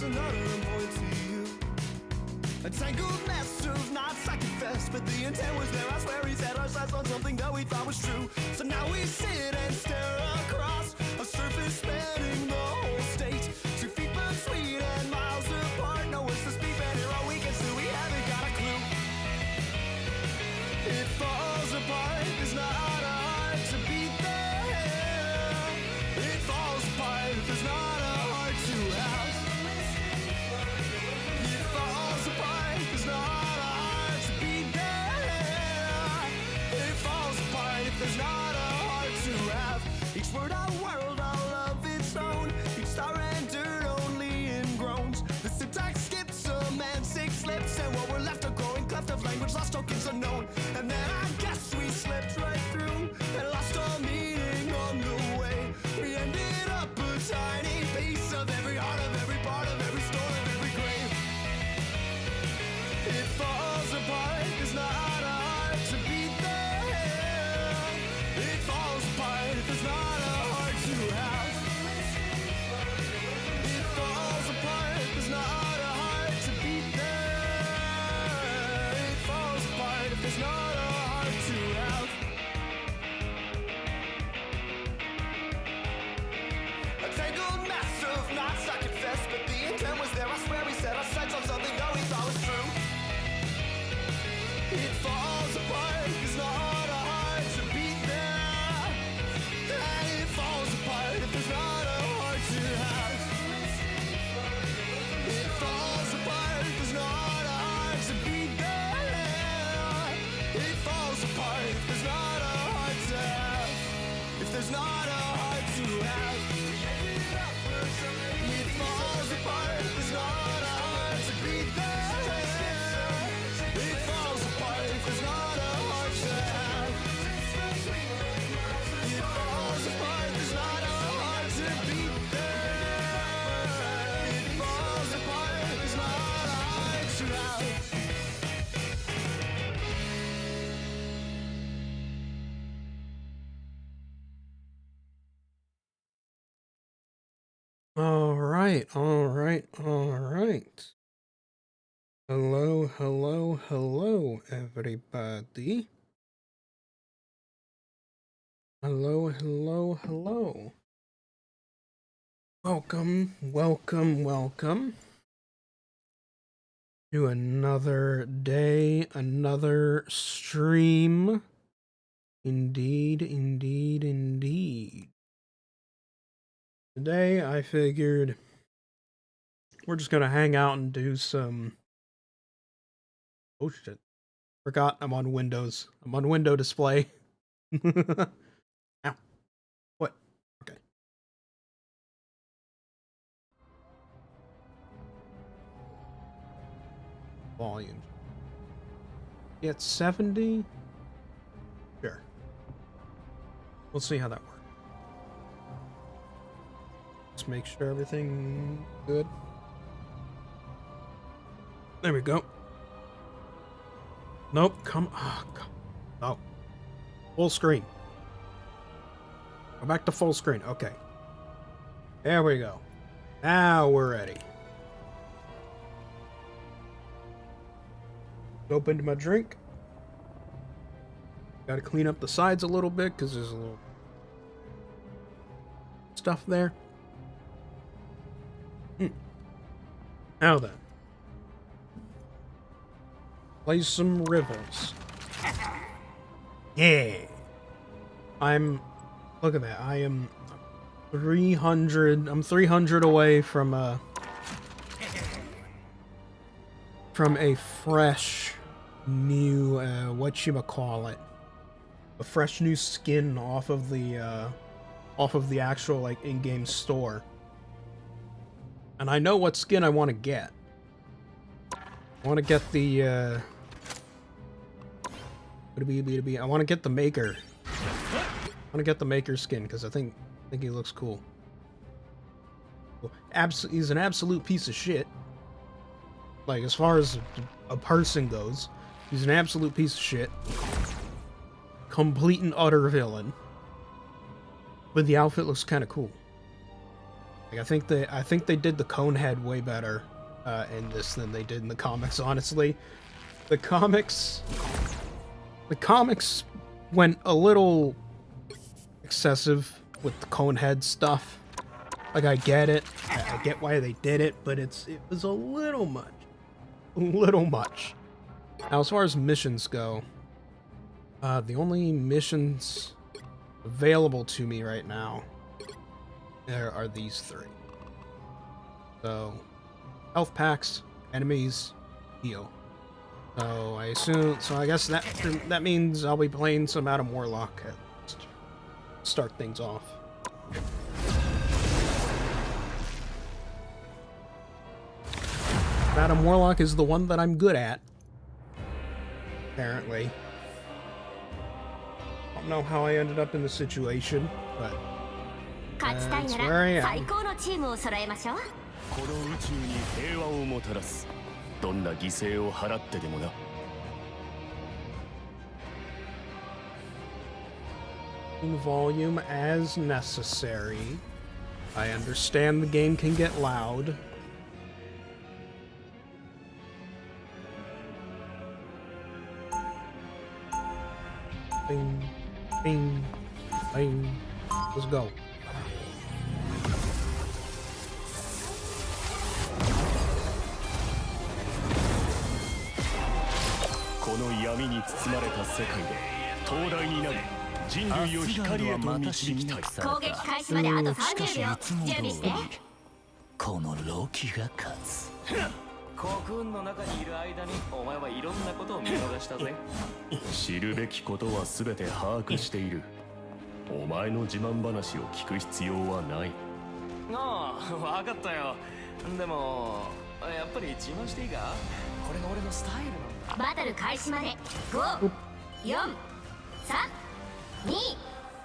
another and point to you. A tangled mess of knots, I confess, but the intent was there. I swear he set our sights on something that we thought was true. So now we sit and stare across a surface spanning the whole state. 2 feet between and miles apart. No words to speak, and here all we can see, we haven't got a clue. It falls apart, there's not a heart to beat there. It falls apart, there's not a heart to have. It falls apart, there's not a heart to beat there. It falls apart if there's not a heart to have. Each word a world all of its own. Each star entered only in groans. The syntax skips semantic slips, and what we're left a growing cleft of language lost tokens unknown. And then I guess we slipped right through and lost all meaning on the way. We ended up a tiny piece of every heart, of every part, of every story, of every grave. It falls apart, there's not a heart to beat there. It falls apart, there's not a heart to have. It falls apart, there's not a heart to beat there. It falls apart if there's not a heart to have. A tangled mess of knots, I confess, but the intent was there. I swear we set our sights on something that we thought was true. It falls apart, there's not a heart to beat there. And it falls apart if there's not a heart to have. It falls apart, there's not a heart to beat there. It falls apart if there's not a heart to have. If there's not a heart to have. It falls apart, there's not a heart to beat there. It falls apart if there's not a heart to have. It falls apart, there's not a heart to beat there. It falls apart, there's not a heart to have. All right, all right, all right. Hello, hello, hello, everybody. Hello, hello, hello. Welcome, welcome, welcome to another day, another stream. Indeed, indeed, indeed. Today I figured we're just gonna hang out and do some... Oh shit. Forgot I'm on Windows. I'm on window display. Ow. What? Okay. Volume. Yeah, it's 70? Sure. We'll see how that works. Let's make sure everything good. There we go. Nope, come on. Oh, full screen. Go back to full screen. Okay. There we go. Now we're ready. Opened my drink. Gotta clean up the sides a little bit because there's a little stuff there. Now then. Play some Rivals. Yeah. Look at that. I am 300. I'm 300 away from a fresh new whatchamacallit. A fresh new skin off of the actual like in-game store. And I know what skin I want to get. I want to get the I want to get the maker. I want to get the maker skin because I think he looks cool. He's an absolute piece of shit. Like, as far as a person goes, he's an absolute piece of shit. Complete and utter villain. But the outfit looks kind of cool. Like, I think they did the Conehead way better in this than they did in the comics. Honestly, the comics went a little excessive with the Conehead stuff. Like, I get it, I get why they did it, but it was a little much, Now, as far as missions go, the only missions available to me right now there are these 3. So, health packs, enemies, heal. So I guess that means I'll be playing some Adam Warlock to start things off. Adam Warlock is the one that I'm good at, apparently. I don't know how I ended up in the situation, but that's where I am. この宇宙に平和をもたらす。どんな犠牲を払ってでもな。Volume as necessary. I understand the game can get loud. Bing, bing, bing. Let's go.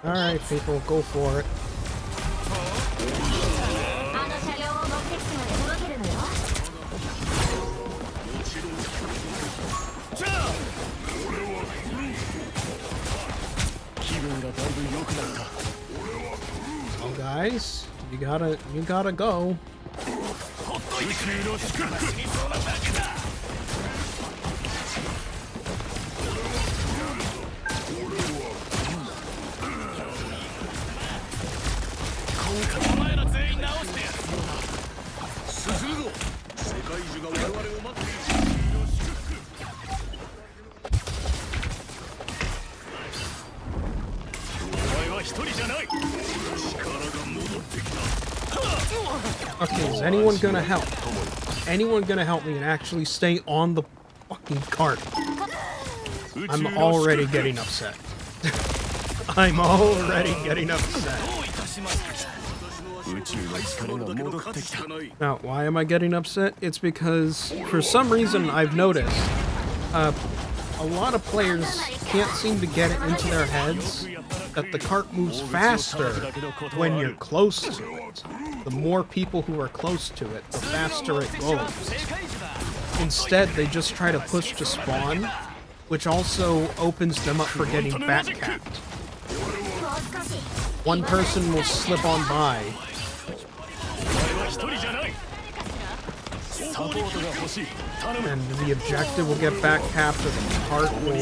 Alright, people, go for it. Oh, guys, you gotta go. Okay, is anyone gonna help? Anyone gonna help me and actually stay on the fucking cart? I'm already getting upset. I'm already getting upset. Now, why am I getting upset? It's because, for some reason, I've noticed, a lot of players can't seem to get it into their heads that the cart moves faster when you're close to it. The more people who are close to it, the faster it goes. Instead, they just try to push to spawn, which also opens them up for getting backcapped. One person will slip on by. And the objective will get backcapped, or the cart will,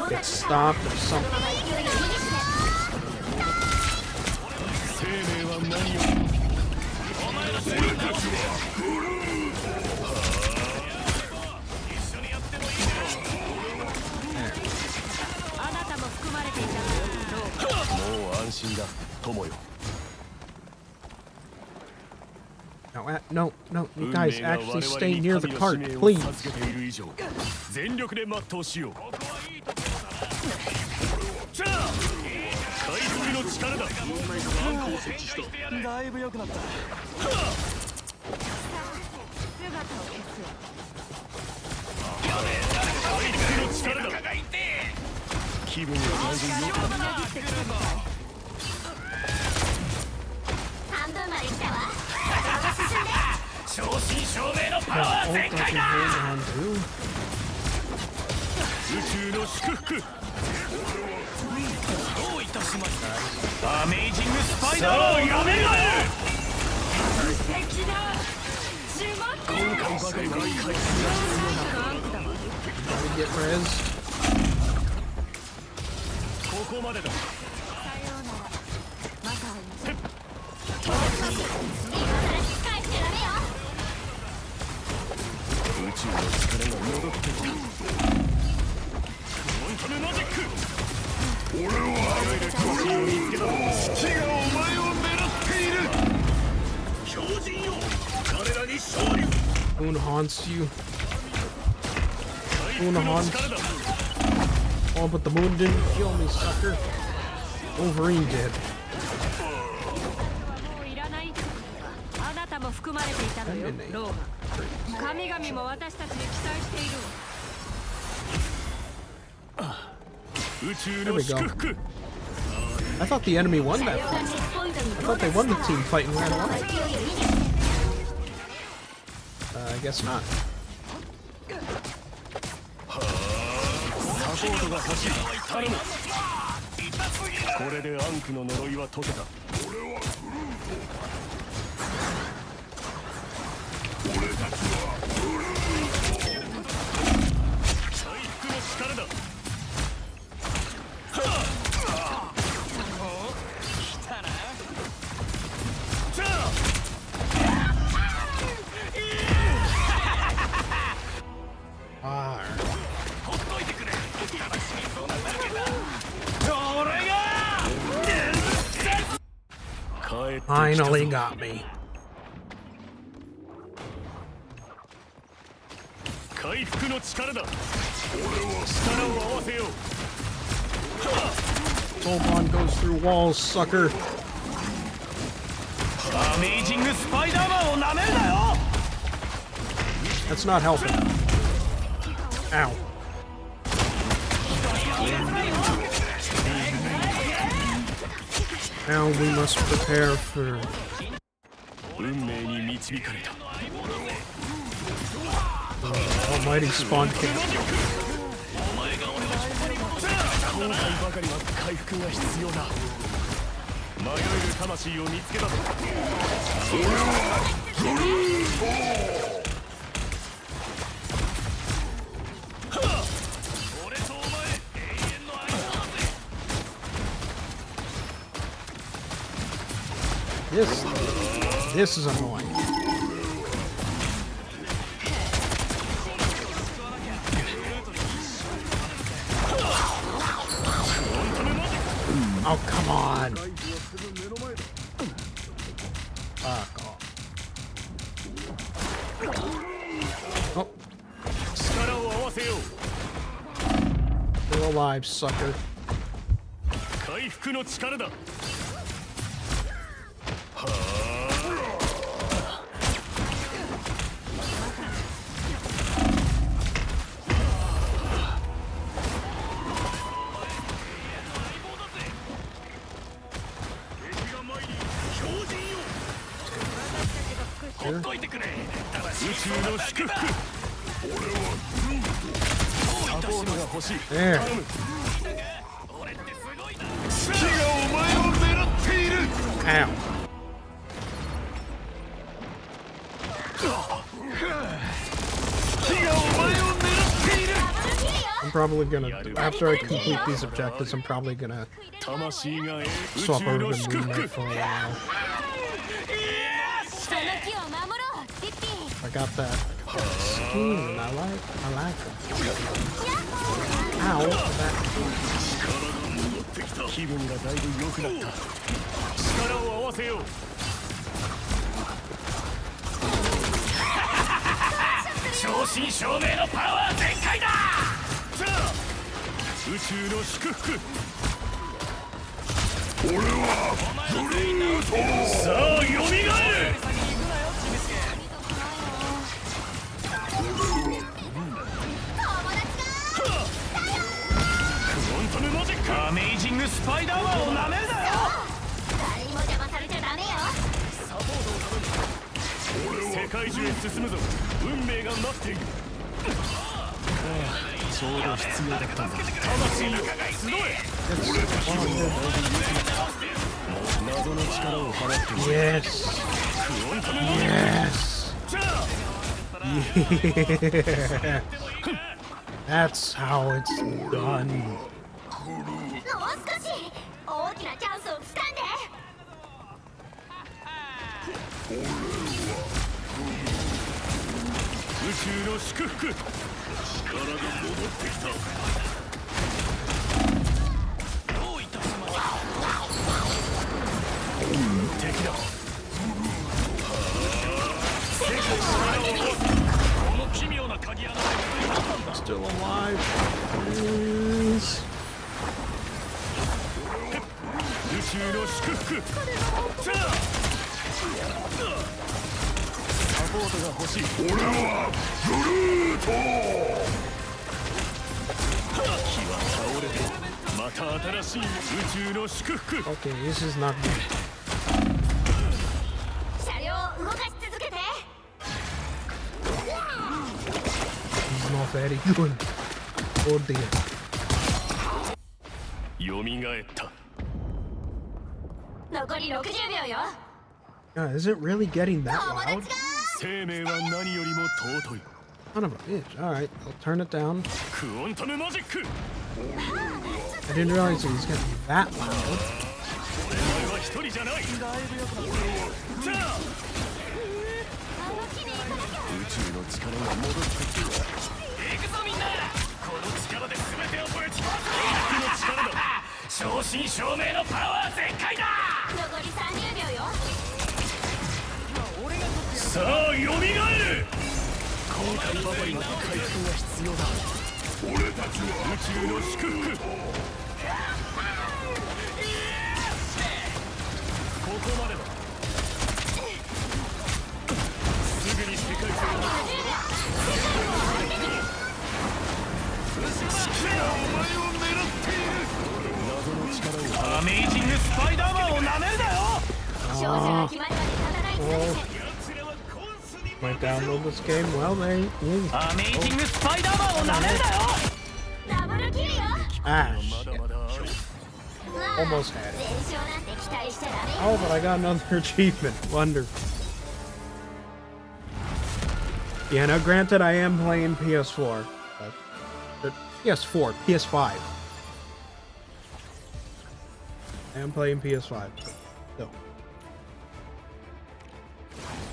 get stopped or something. No, you guys actually stay near the cart, please. 今回ばかりは回復が必要だ。 Gotta get res. ここまでだ。宇宙の力が戻ってきた。クォンタムマジック。俺は魂を見つけた。月がお前を狙っている。狂人よ、彼らに勝利。 Moon haunts you. Moon haunts. Oh, but the moon didn't kill me, sucker. Wolverine did. あなたも含まれていたのよ、ローマ。神々も私たちに期待しているわ。宇宙の祝福。 I thought the enemy won that fight. I thought they won the team fight and ran away. I guess not. サポートが欲しい。頼む。これでアンクの呪いは解けた。俺たちは回復の力だ。来たな。じゃあ。ほっといてくれ。俺が。帰ってきたぞ。 Finally got me. 回復の力だ。力を合わせよう。 Goldbond goes through walls, sucker. アメイジングスパイダーマンをなめるなよ。 That's not helping. Ow. Now we must prepare for. 運命に導かれた。 Almighty spawn camp. 今回ばかりは回復が必要だ。迷える魂を見つけたぞ。俺とお前、永遠の間だぜ。 This is annoying. Oh, come on. Fuck off. Oh, 力を合わせよう。 still alive, sucker. 回復の力だ。 ほっといてくれ。宇宙の祝福。サポートが欲しい。 There. 頼む。俺ってすごいな。月がお前を狙っている。 Ow. 月がお前を狙っている。 I'm probably gonna, after I complete these objectives, I'm probably gonna 魂が宇 swap 宙 over の to 祝 Moon 福。 Knight for a while. その木を守ろう、ティッティ。 I got that skin, and I like it. Ow, that. 気分がだいぶ良くなった。力を合わせよう。正真正銘のパワー全開だ。さあ、宇宙の祝福。俺はブルート。さあ、蘇れ。クォンタムマジック。アメイジングスパイダーマンをなめるなよ。誰にも邪魔されちゃダメよ。サポートを頼む。世界中へ進むぞ。運命が待っている。ちょうど必要だったんだ。魂よ、集え。謎の力を払っている。 Yes. ク Yes! Yeah! That's how it's done. もう少し大きなチャンスをつかんで。宇宙の祝福、力が戻ってきた。どういたしましょう。敵だ。世界の力をこの奇妙な鍵穴で Still alive. Please. 宇宙の祝福。さあサポートが欲しい。俺はグルート。木は倒れてまた新しい宇宙の祝福。 Okay, this is not good. 車両を動かし続けて。 He's not very good. Oh dear. よみがえった。残り60秒よ。 God, is it really getting that 友 loud? 達が。生命は何よりも尊い。 Son of a bitch. Alright, I'll turn it down. クオンタムマジック。 I didn't realize it was getting that loud. お前は一人じゃない。さあ宇宙の力が戻ってきた。行くぞみんな。この力で全てをぶち壊す。逆の力だ。正真正銘のパワー全開だ。残り30秒よ。さあよみがえる。今回ばかりの回復が必要だ。俺たちは宇宙の祝福。ここまでだ。すぐに世界線を。地球がお前を狙っている。謎の力を。アメイジングスパイダーマンをなめるなよ。勝者が決まるまで戦い続けて。 Might download this game. Well, they. アメイジングスパイダーマンをなめるなよ。ダブルキルよ。 Ah, まだまだある。 almost had it. 全勝なんて期待しちゃダメよ。 Oh, but I got another achievement. Wonderful. Yeah, now granted, I am playing PS4. PS4, PS5. I am playing PS5. So.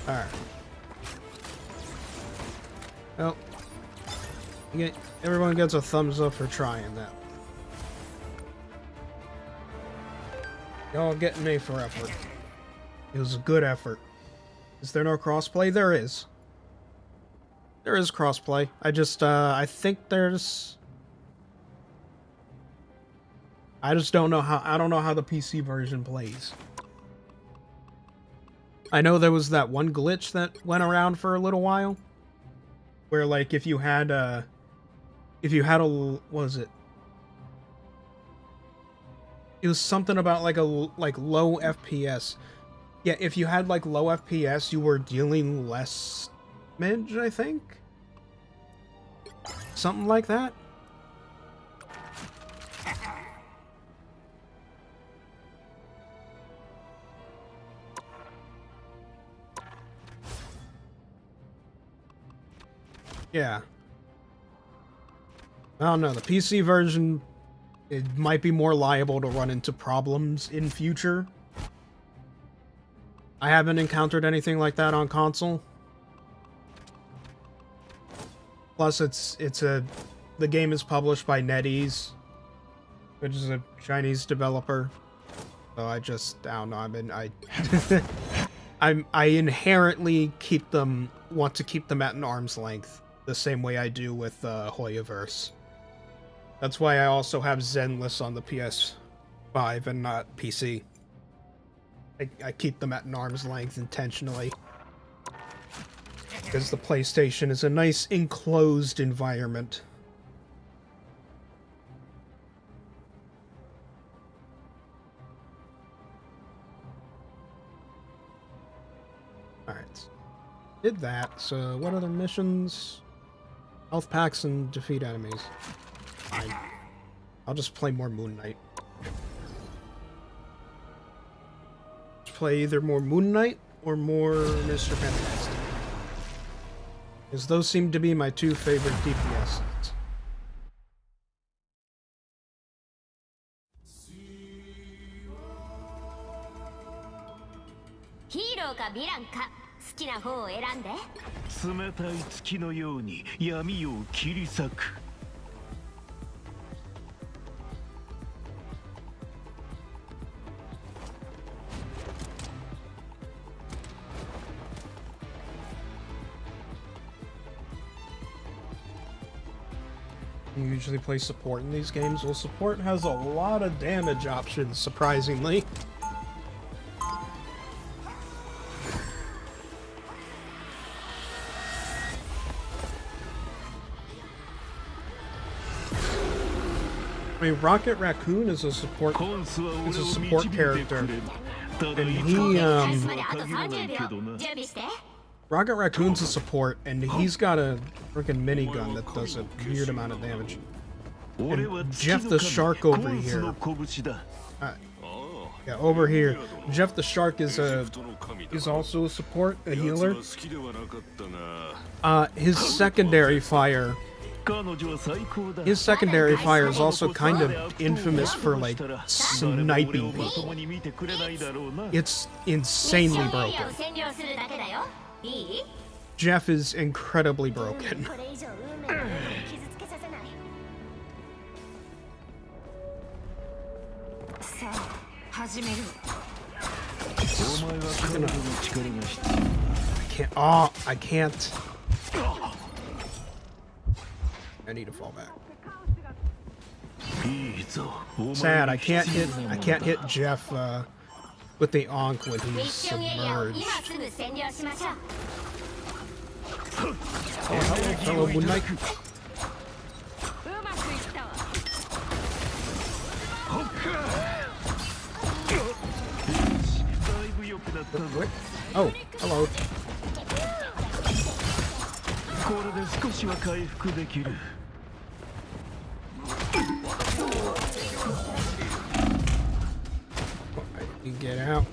Alright. Well, everyone gets a thumbs up for trying that. Y'all getting A for effort. It was a good effort. Is there no crossplay? There is. There is crossplay. I think there's... I just don't know how... I don't know how the PC version plays. I know there was that one glitch that went around for a little while. Where, like, if you had a... What was it? It was something about, like, low FPS. Yeah, if you had, like, low FPS, you were dealing less damage, I think? Something like that? Yeah. I don't know, the PC version, it might be more liable to run into problems in future. I haven't encountered anything like that on console. Plus, the game is published by NetEase, which is a Chinese developer. So I don't know, I inherently want to keep them at an arm's length, the same way I do with Hoyoverse. That's why I also have Zenless on the PS5 and not PC. I keep them at an arm's length intentionally. Because the PlayStation is a nice enclosed environment. Alright. Did that, so what other missions? Health packs and defeat enemies. Fine. I'll just play more Moon Knight. Play either more Moon Knight or more Mr. Fantastic. Because those seem to be my two favorite DPSs. ヒーローかヴィランか好きな方を選んで。冷たい月のように闇を切り裂く。 You usually play support in these games. Well, support has a lot of damage options, surprisingly. I mean, Rocket Raccoon is a support character, and he Rocket Raccoon's a support, and he's got a freaking minigun that does a weird amount of damage. And Jeff the Shark over here. Yeah, over here. Jeff the Shark is also a support, a healer. His secondary fire. His secondary fire is also kind of infamous for, like, sniping people. It's insanely broken. Jeff is incredibly broken. I can't. I need to fall back. Sad, I can't hit Jeff with the Ankh when he's submerged. Oh, hello, Moon Knight. Oh, hello. You get out.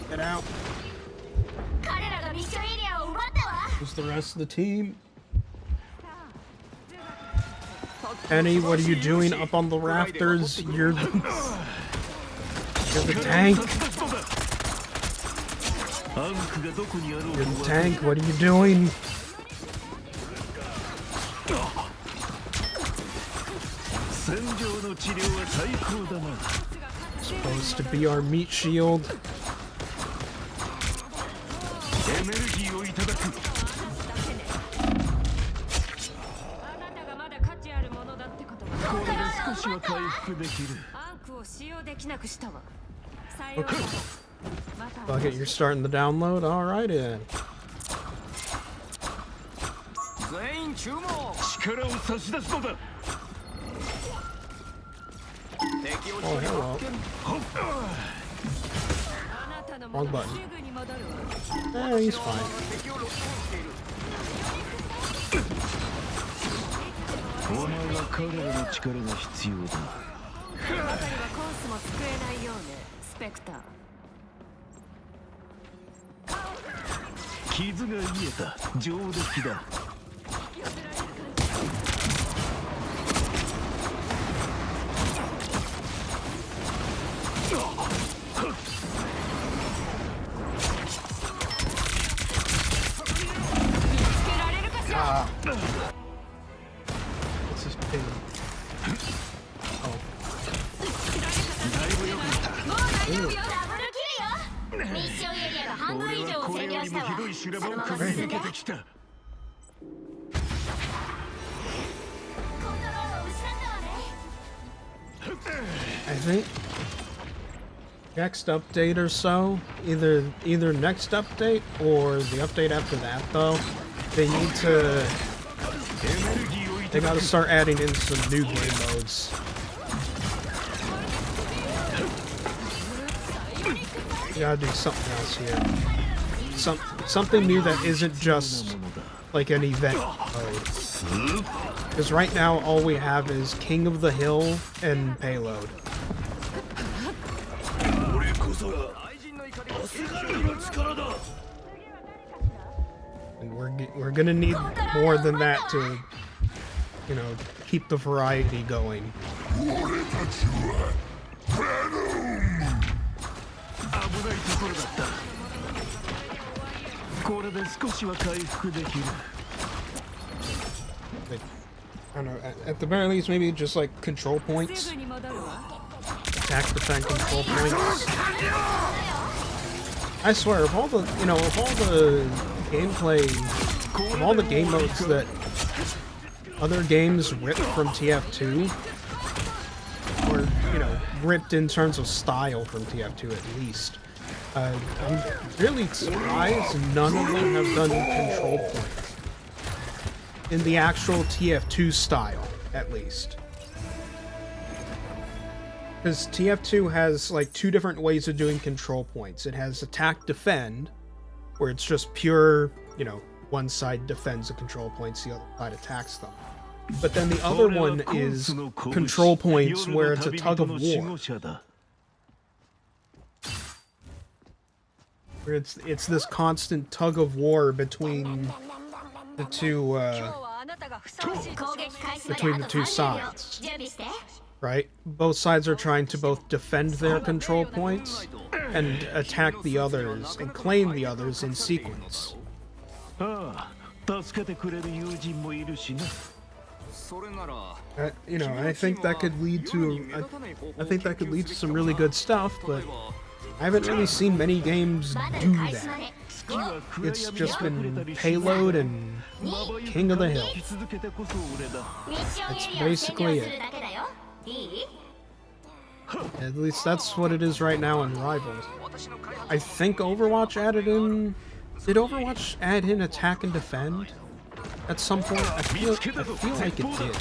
Get out. Who's the rest of the team? Penny, what are you doing up on the rafters? You're the tank. You're the tank. What are you doing? Supposed to be our meat shield. Okay. Fuck it, you're starting the download? Alright then. Oh, hello. Wrong button. He's fine. What's this pin? Oh. I think next update or so, either next update or the update after that, though, they gotta start adding in some new game modes. You gotta do something else here. Something new that isn't just like an event mode. Because right now all we have is King of the Hill and Payload. And we're gonna need more than that to, you know, keep the variety going. 危ないところだった。これで少しは回復できる。 Like, I don't know, at the very least, maybe just like control points. Attack, defend, control points. I swear, of all the, you know, of all the gameplay, of all the game modes that other games ripped from TF2, or, you know, ripped in terms of style from TF2 at least, I'm really surprised none of them have done control points. In the actual TF2 style, at least. Because TF2 has, like, two different ways of doing control points. It has attack, defend, where it's just pure, you know, one side defends the control points, the other side attacks them. But then the other one is control points, where it's a tug of war. Where it's this constant tug of war between the two, sides. Right? Both sides are trying to both defend their control points and attack the others and claim the others in sequence. You know, I think that could lead to I think that could lead to some really good stuff, but I haven't really seen many games do that. It's just been payload and King of the Hill. That's basically it. At least that's what it is right now in Rivals. I think Overwatch added in... Did Overwatch add in attack and defend? At some point? I feel like it did.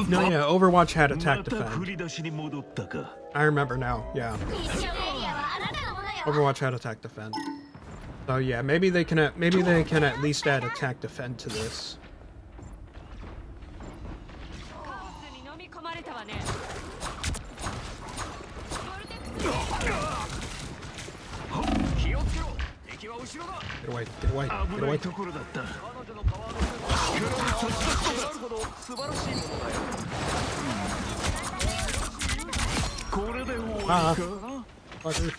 No, yeah, Overwatch had attack defend. I remember now, yeah. Overwatch had attack defend. So yeah, maybe they can at least add attack defend to this. Get away, get away, get away. Ah, fucker.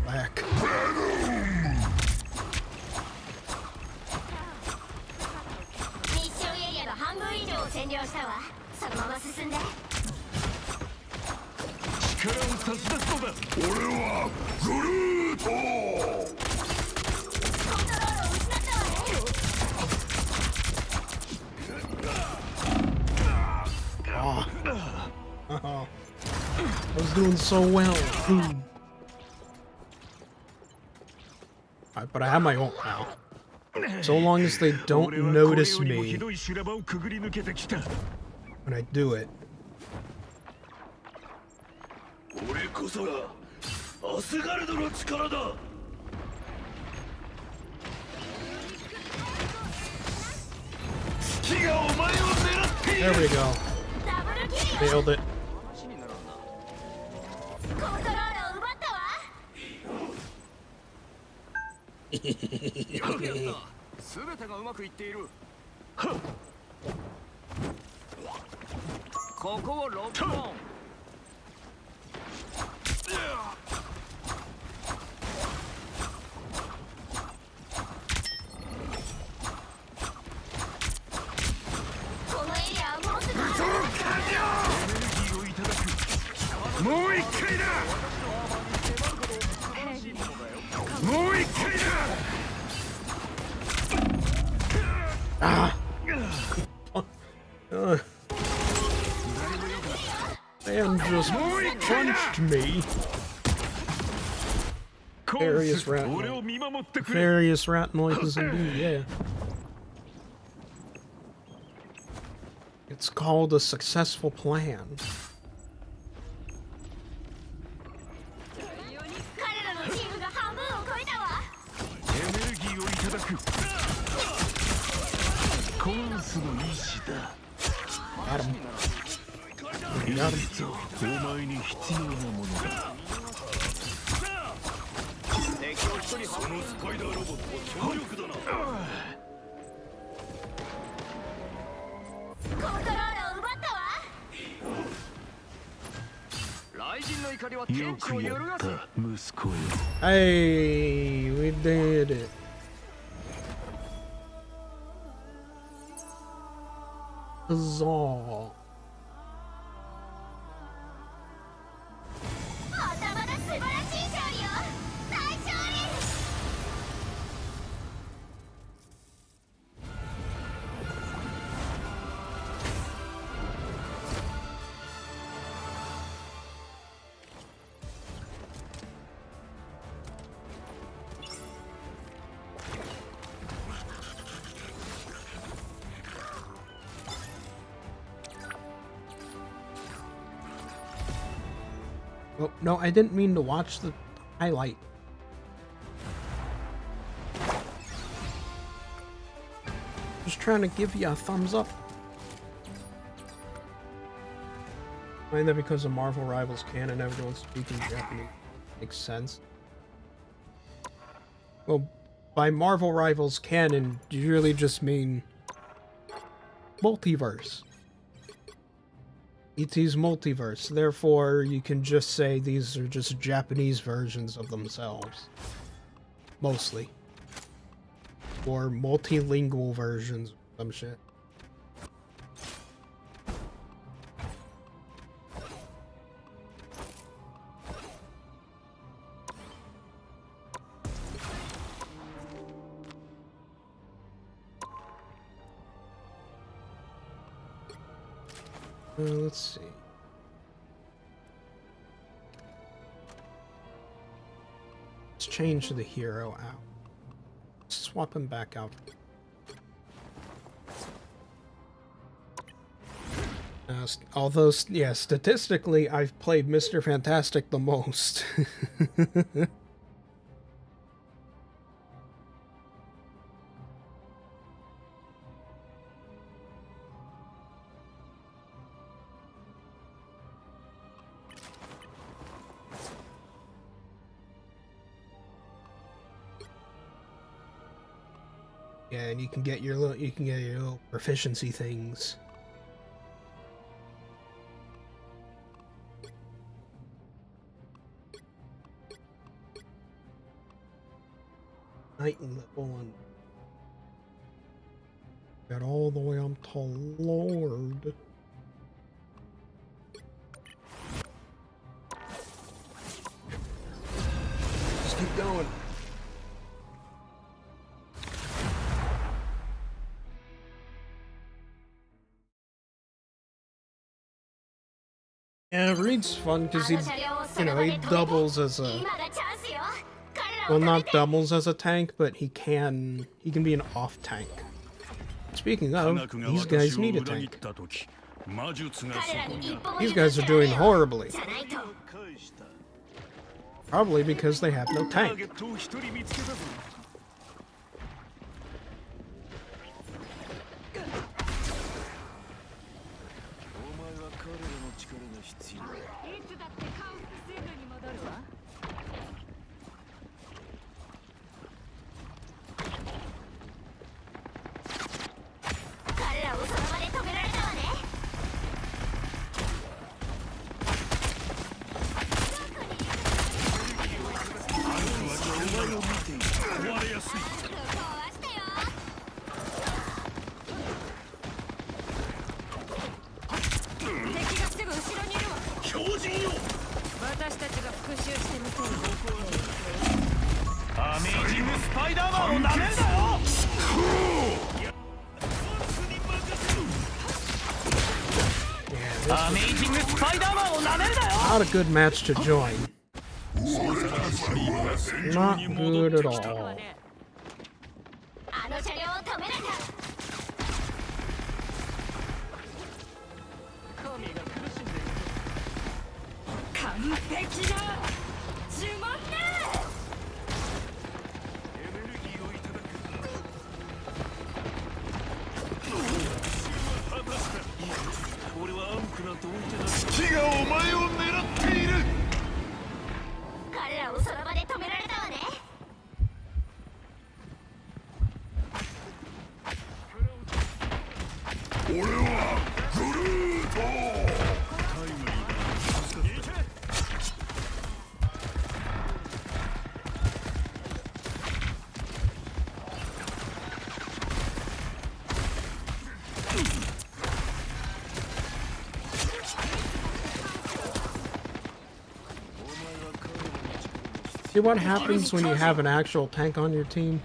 Back. Oh. I was doing so well. Alright, but I have my ult now. So long as they don't notice me when I do it. There we go. Nailed it. もう一回だもう一回だ Man just punched me. Various rat noises indeed, yeah. It's called a successful plan. 彼らのチームが半分を超えたわ。エネルギーをいただくコンスの意志だ Got him. やるぞお前に必要なものだそのスパイダーロボット強力だなコントロールを奪ったわ。雷神の怒りは天地を揺るがす息子よ Hey, we did it. Huzzah. またまた素晴らしい勝利よ。大勝利。Oh, no, I didn't mean to watch the highlight. Just trying to give you a thumbs up. Find that because of Marvel Rivals canon, everyone's speaking Japanese. Makes sense. Well, by Marvel Rivals canon, do you really just mean multiverse? ET's multiverse, therefore you can just say these are just Japanese versions of themselves. Mostly. Or multilingual versions of some shit. Let's see. Let's change the hero out. Swap him back out. Although, yeah, statistically, I've played Mr. Fantastic the most. Yeah, and you can get your little proficiency things. Night level one. Got all the way up to Lord. Just keep going. Yeah, Reed's fun because he doubles as a, well, not doubles as a tank, but he can be an off tank. Speaking of, these guys need a tank. These guys are doing horribly. Probably because they have no tank. 私たちが復讐してみせる。アメージングスパイダーマンをなめるなよ。アメージングスパイダーマンをなめるなよ。 Not a good match to join. Not good at all. あの車両を止めなきゃ。完璧な呪文ね。月がお前を狙っている。彼らをその場で止められたわね。俺はグルート。See what happens when you have an actual tank on your team?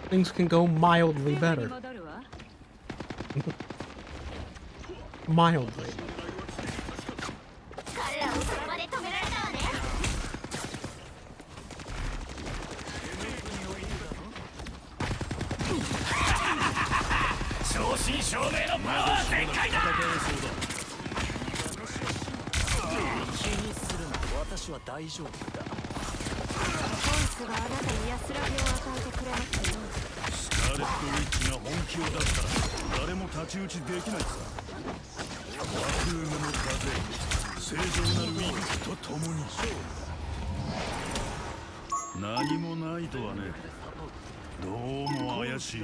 Things can go mildly better. Mildly. 彼らをその場で止められたわね。正真正銘のパワー全開だ。気にするな、私は大丈夫だ。ホイスがあなたに安らぎを与えてくれますよ。スカーレットウィッチが本気を出したら誰も太刀打ちできないさ。ワクームの風、正常なるウィンクと共に。何もないとはね。どうも怪しい。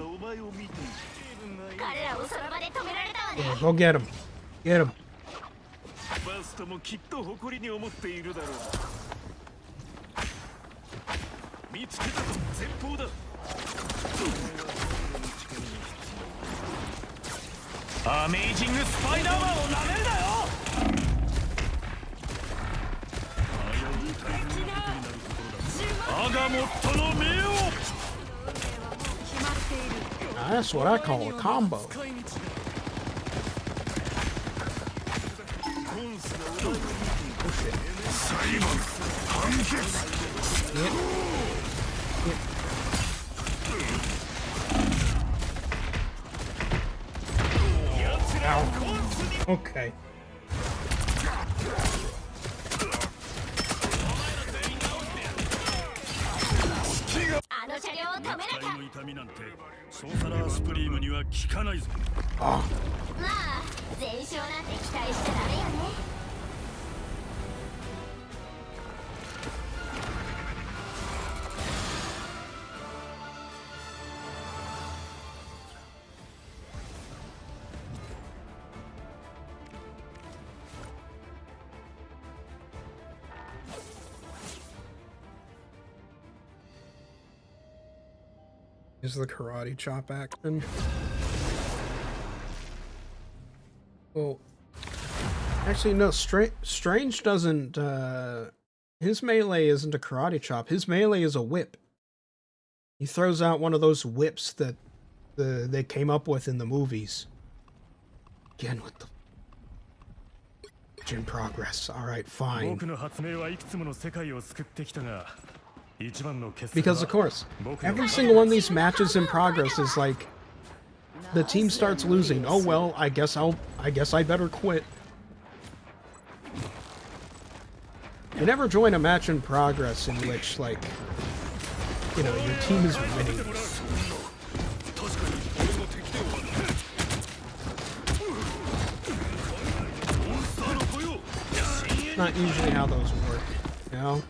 彼らをその場で止められたわね。 Yeah, go get him. Get him. バストもきっと誇りに思っているだろう。見つけたぞ、前方だ。アメージングスパイダーマンをなめるなよ。アガモットの目を。 That's what I call a combo. Ow. Okay. あの車両を止めなきゃ。の痛みなんてソーサラースプリームには効かないぞ。まあ全勝なんて期待しちゃダメよね。 Is the karate chop action? Well, actually, no. Strange doesn't. His melee isn't a karate chop. His melee is a whip. He throws out one of those whips that they came up with in the movies. Again with the in progress. All right, fine. Because of course, every single one of these matches in progress is like the team starts losing. Oh well, I guess I better quit. You never join a match in progress in which, like, you know, your team is winning. Not usually how those work, you know?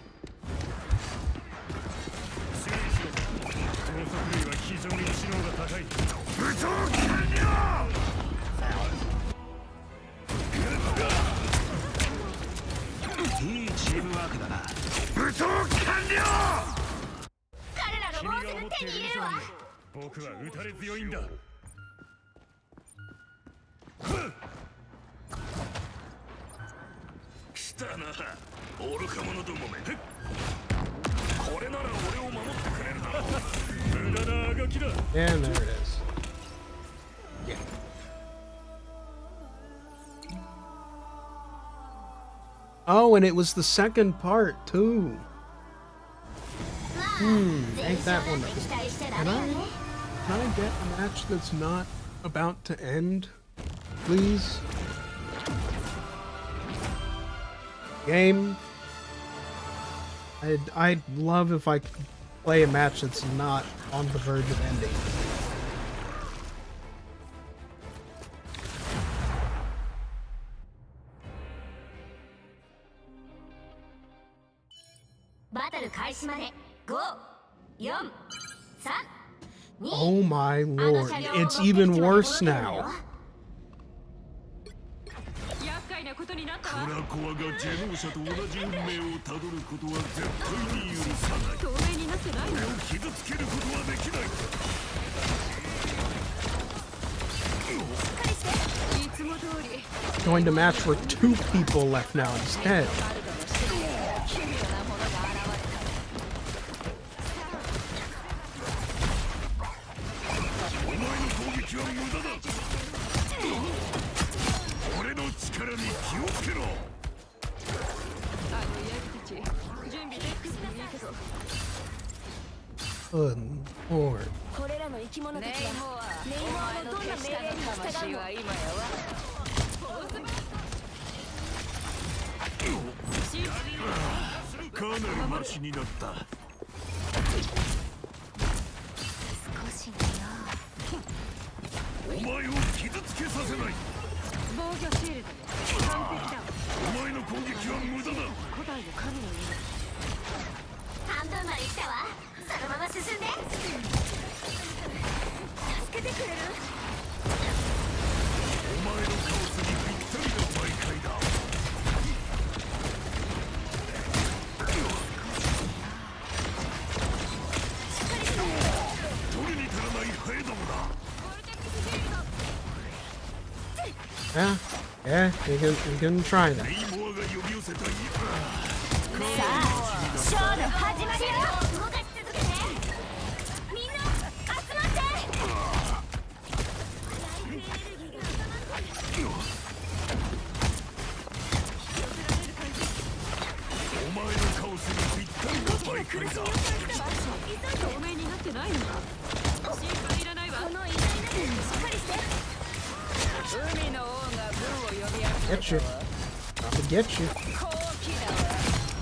たな愚か者どもめ。これなら俺を守ってくれるだろう。無駄なあがきだ。 And there it is. Yeah. Oh, and it was the second part too. Ain't that wonderful? Can I get a match that's not about to end, please? Game. I'd love if I could play a match that's not on the verge of ending. Oh my lord, it's even worse now. クラコアがジェノーシャと同じ運命をたどることは絶対に許さない。俺を傷つけることはできない。 Going to match where 2 people left now instead. お前の攻撃は無駄だ。俺の力に気をつけろ。 Good lord. これらの生き物たちはネイモアのどんな命令に従うの？かなりマシになった。少しだよ。お前を傷つけさせない。防御シールド完璧だ。お前の攻撃は無駄だ。古代の神の家。半分まで来たわ。そのまま進んで。助けてくれる？お前のカオスにぴったりな媒介だ。取りに足らないハエどもだ。 Yeah, you can try that. ネイモアが呼び寄せた。さあ、ショーの始まりよ。動かし続けて。みんな集まって。お前のカオスにぴったりな媒介だ。透明になってないのか。心配いらないわ。この偉大な手にしっかりして。 Get you. I'ma get you.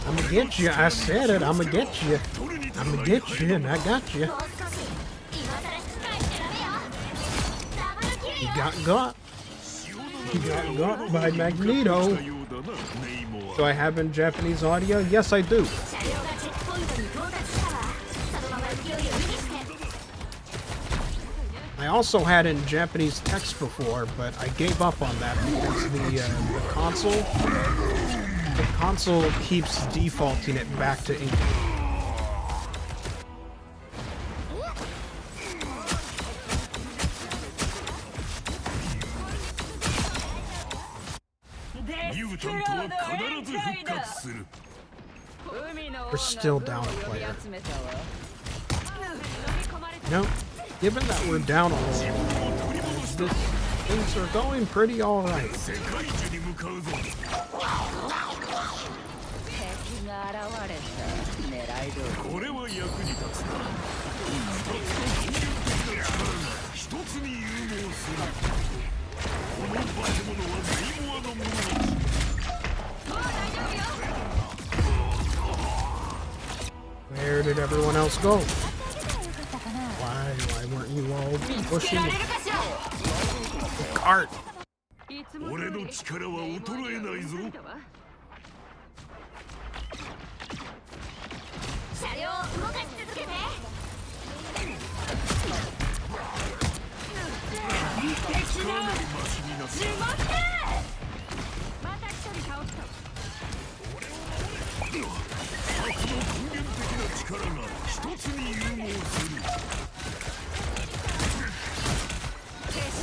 I'ma get you. I said it. I'ma get you. I'ma get you, and I got you. もう少し。今さら引き返しちゃダメよ。ダブルキル You よ。 got got. You got got by Magneto. Do I have in Japanese audio? Yes, I do. 車両がチェックポイントに到達したわ。そのまま勢いを維持して。 I also had in Japanese text before, but I gave up on that because the console keeps defaulting it back to English. We're still down a player. No, given that we're down a little, things are going pretty alright. これは役に立つな。一つに融合する。この化け物はネイモアのものに。 Where did everyone else go? Why weren't you all pushing the cart? 俺の力は衰えないぞ。 車両を動かし続けて。また一人倒した。 根源的な力が一つに融合する。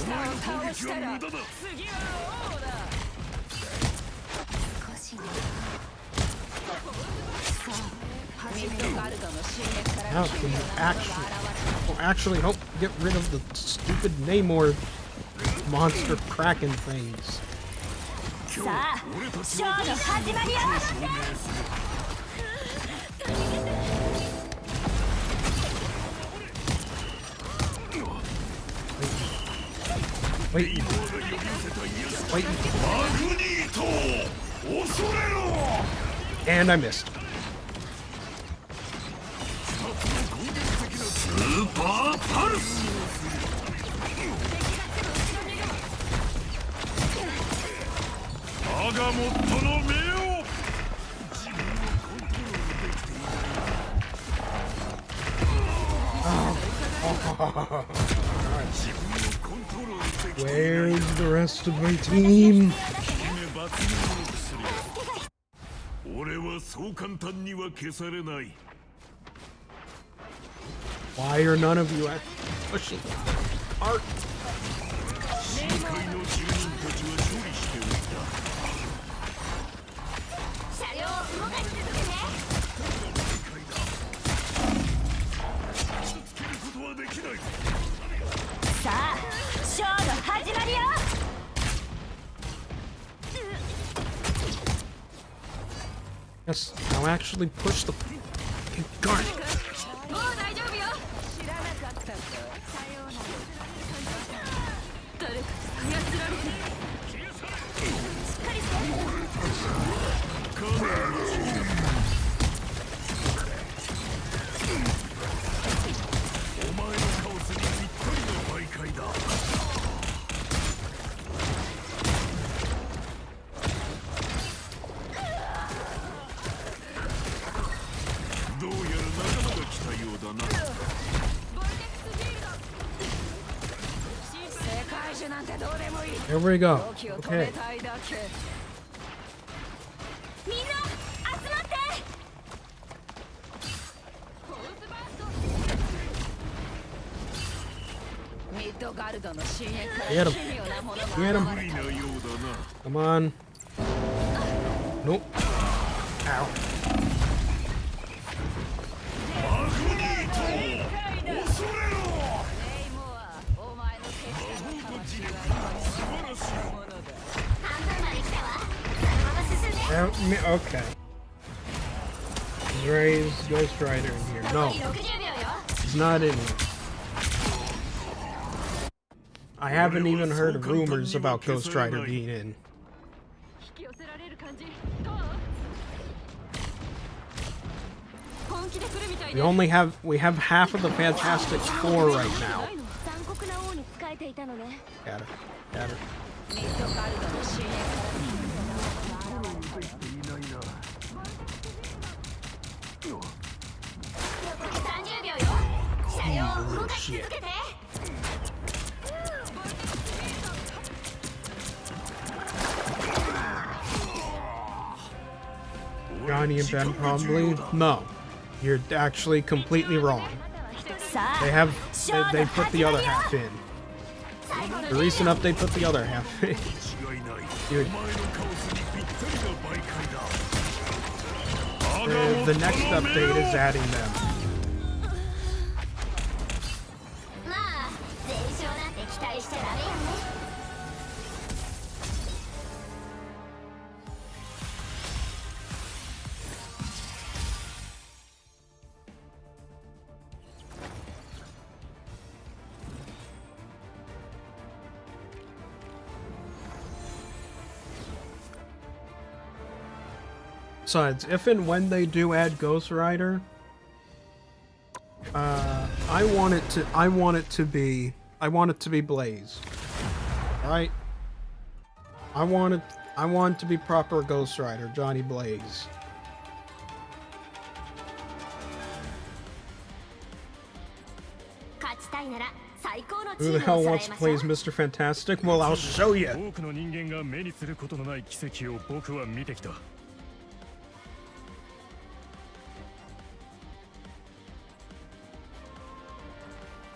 お前の攻撃は無駄だ。少しね。Now can you actually help get rid of the stupid Namor monster Kraken things? さあショーの始まりよ Wait. Wait. And I missed. Where's the rest of my team? Why are none of you pushing art? 車両を動かし続けて さあショーの始まりよ Yes, now actually push the guard. もう大丈夫よ知らなかったんださようなら誰か操られてるしっかりして There we go. Okay. みんな集まって Get him. Get him. Come on. Nope. Ow. Okay. Ray's Ghost Rider in here. No. He's not in here. I haven't even heard of rumors about Ghost Rider being in. We have half of the Fantastic Four right now. Got her. Got her. Oh, shit. Johnny and Ben probably? No. You're actually completely wrong. They put the other half in. The recent update put the other half in. Dude. The next update is adding them. まあ全勝なんて期待しちゃダメよね Besides, if and when they do add Ghost Rider, I want it to be Blaze. Right? I want it to be proper Ghost Rider, Johnny Blaze. Who the hell wants to play as Mr. Fantastic? Well, I'll show you.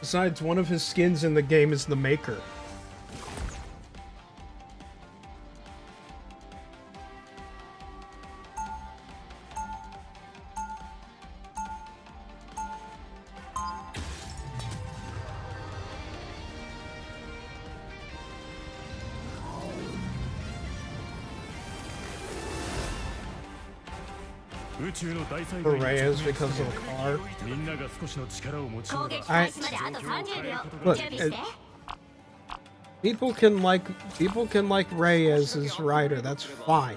Besides, one of his skins in the game is the Maker. for Reyes because of the car. みんなが少しの力を持ち攻撃開始まであと30秒 Look, 準備して people can like Reyes as rider, that's fine.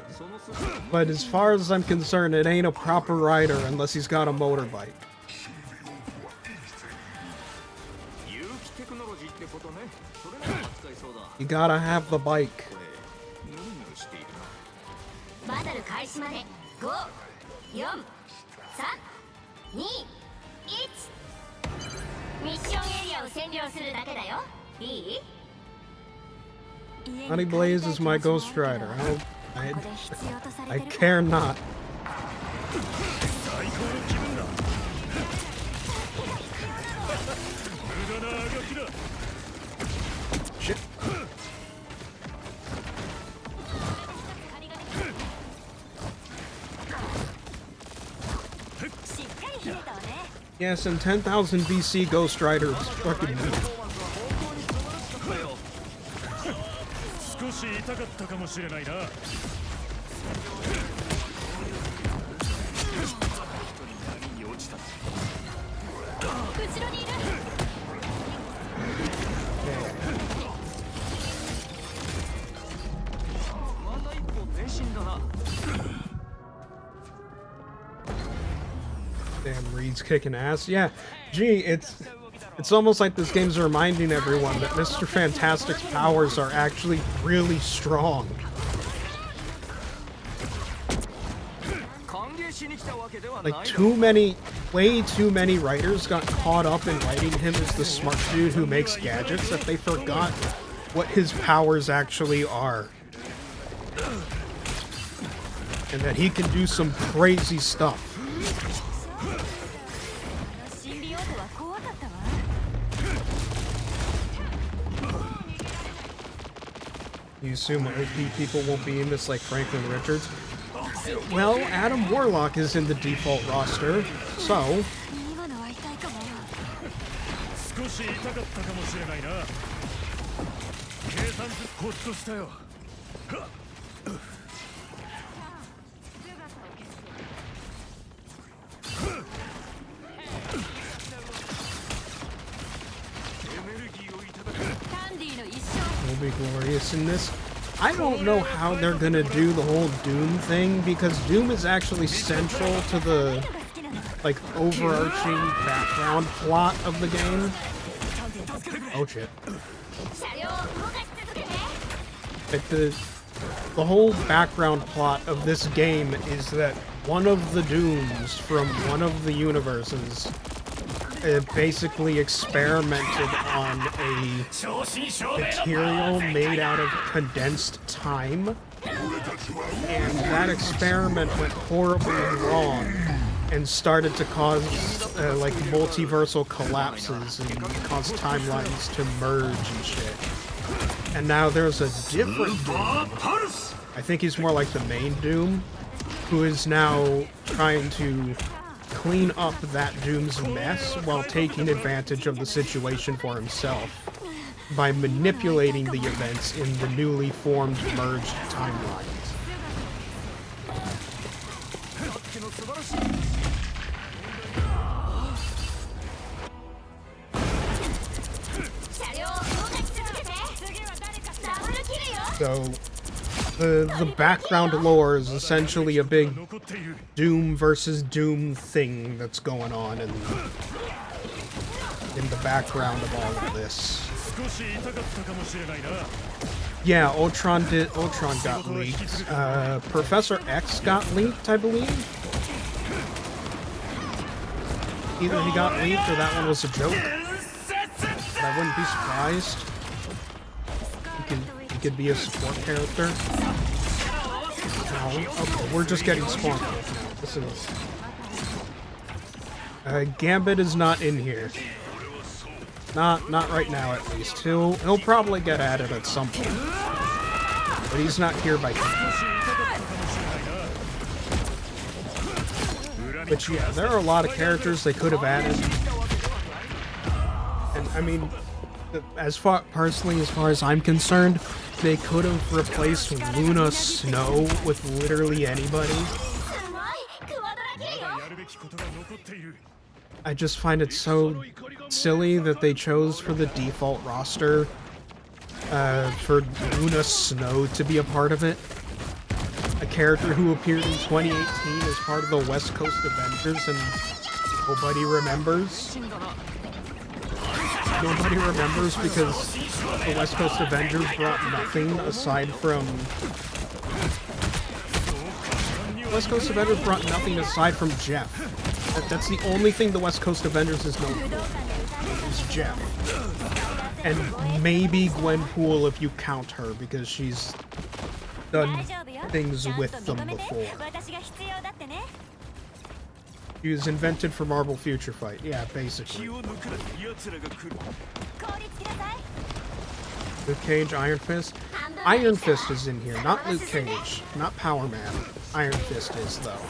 But as far as I'm concerned, it ain't a proper rider unless he's got a motorbike. 有機テクノロジーってことね。それなら扱いそうだ。 You gotta have the bike. ヌルヌルしているな。バトル開始まで5、4、3、2、1ミッションエリアを占領するだけだよ。いい？ Honey Blaze is my Ghost Rider. I care not. 最高の気分だ無駄なあがきだ Shit. しっかり冷えたわね。 Yes, and 10,000 BC Ghost Rider is fucking weak. 少し痛かったかもしれないな 後ろにいる。 また一歩前進だな。 Damn, Reed's kicking ass. Yeah, gee, it's almost like this game's reminding everyone that Mr. Fantastic's powers are actually really strong. 歓迎しに来たわけではない Like way too many writers got caught up in writing him as the smart dude who makes gadgets that they forgot what his powers actually are. And that he can do some crazy stuff. 心理応答は怖かったわ。 You assume OP people won't be in this like Franklin Richards? Well, Adam Warlock is in the default roster, so 今のは痛いかも。 少し痛かったかもしれないな計算ずほっとしたよ will be glorious in this. I don't know how they're gonna do the whole Doom thing, because Doom is actually central to the like overarching background plot of the game. Oh shit. 車両を動かし続けて。 Like the whole background plot of this game is that one of the Dooms from one of the universes basically experimented on a material made out of condensed time, and that experiment went horribly wrong and started to cause like multiversal collapses and cause timelines to merge and shit. And now there's a different Doom. I think he's more like the main Doom, who is now trying to clean up that Doom's mess while taking advantage of the situation for himself by manipulating the events in the newly formed merged timelines. 車両を動かし続けて。ダブルキルよ。 So the background lore is essentially a big Doom versus Doom thing that's going on in the background of all of this. 少し痛かったかもしれないな Yeah, Ultron got leaked. Professor X got leaked, I believe. Either he got leaked or that one was a joke. But I wouldn't be surprised. He could be a support character. No, okay, we're just getting spawned now. This is. Gambit is not in here. Not right now, at least. He'll probably get added at some point, but he's not here by default. But yeah, there are a lot of characters they could have added, and I mean, as far as I'm concerned, they could have replaced Luna Snow with literally anybody. すごいクワドラ I just find it so silly that they chose for the default roster for Luna Snow to be a part of it. A character who appeared in 2018 as part of the West Coast Avengers and nobody remembers. Nobody remembers because the West Coast Avengers brought nothing aside from... West Coast Avengers brought nothing aside from Jeff. That's the only thing the West Coast Avengers is known for, is Jeff. And maybe Gwenpool if you count her, because she's done things with them before. She was invented for Marvel Future Fight. Yeah, basically. Luke Cage, Iron Fist. Iron Fist is in here, not Luke Cage, not Power Man. Iron Fist is though.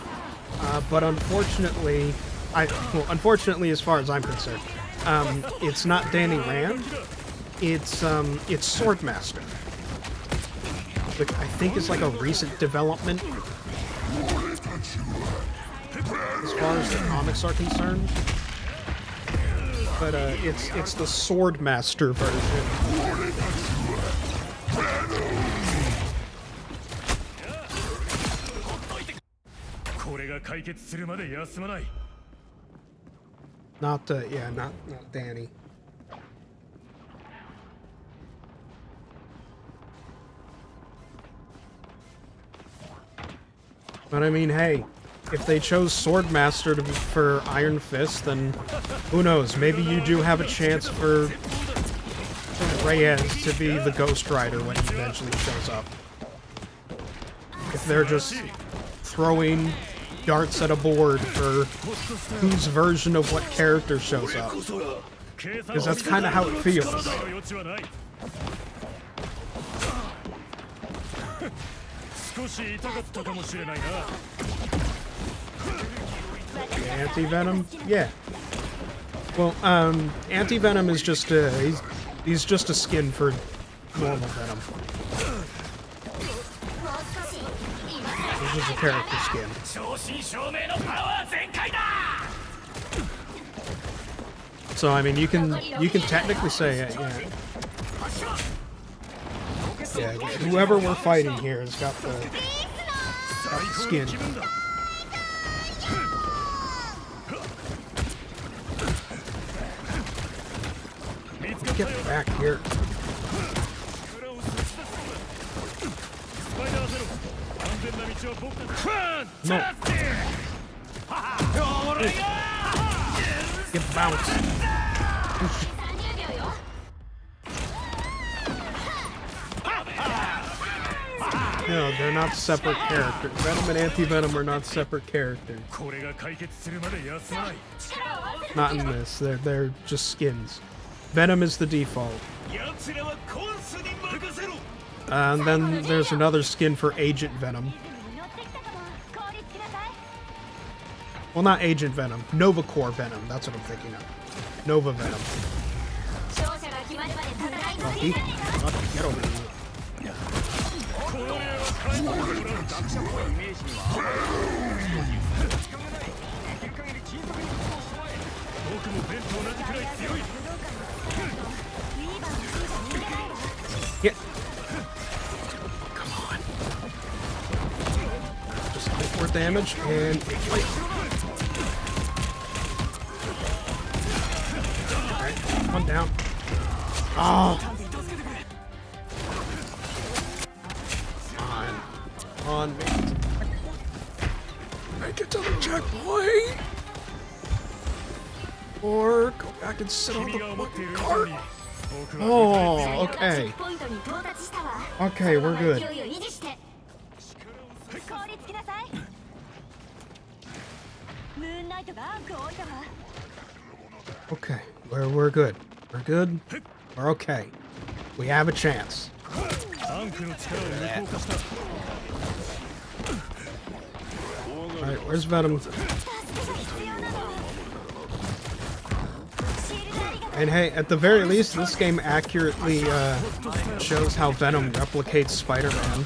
But unfortunately, unfortunately as far as I'm concerned, it's not Danny Rand. It's Swordmaster, which I think is like a recent development as far as the comics are concerned. But it's the Swordmaster version. Not yeah, not Danny. But I mean, hey, if they chose Swordmaster for Iron Fist, then who knows? Maybe you do have a chance for Reyes to be the Ghost Rider when he eventually shows up. If they're just throwing darts at a board for whose version of what character shows up. Because that's kind of how it feels. Anti-Venom? Yeah. Well, Anti-Venom is just a... He's just a skin for normal Venom. He's just a character skin. So, I mean, you can technically say it, yeah. Yeah, whoever we're fighting here has got the skin. Get back here. No. Get bounced. No, they're not separate characters. Venom and Anti-Venom are not separate characters. Not in this. They're just skins. Venom is the default. And then there's another skin for Agent Venom. Well, not Agent Venom. Nova Corps Venom. That's what I'm thinking of. Nova Venom. Lucky. Lucky. Get over here. Yeah. Come on. Just 24 damage and fight. Alright, one down. Oh. On, make it to the checkpoint, or go back and sit on the fucking cart. Oh, okay. Okay, we're good. Okay, we're good. We're good. We're okay. We have a chance. Alright, where's Venom? And hey, at the very least, this game accurately shows how Venom replicates Spider-Man.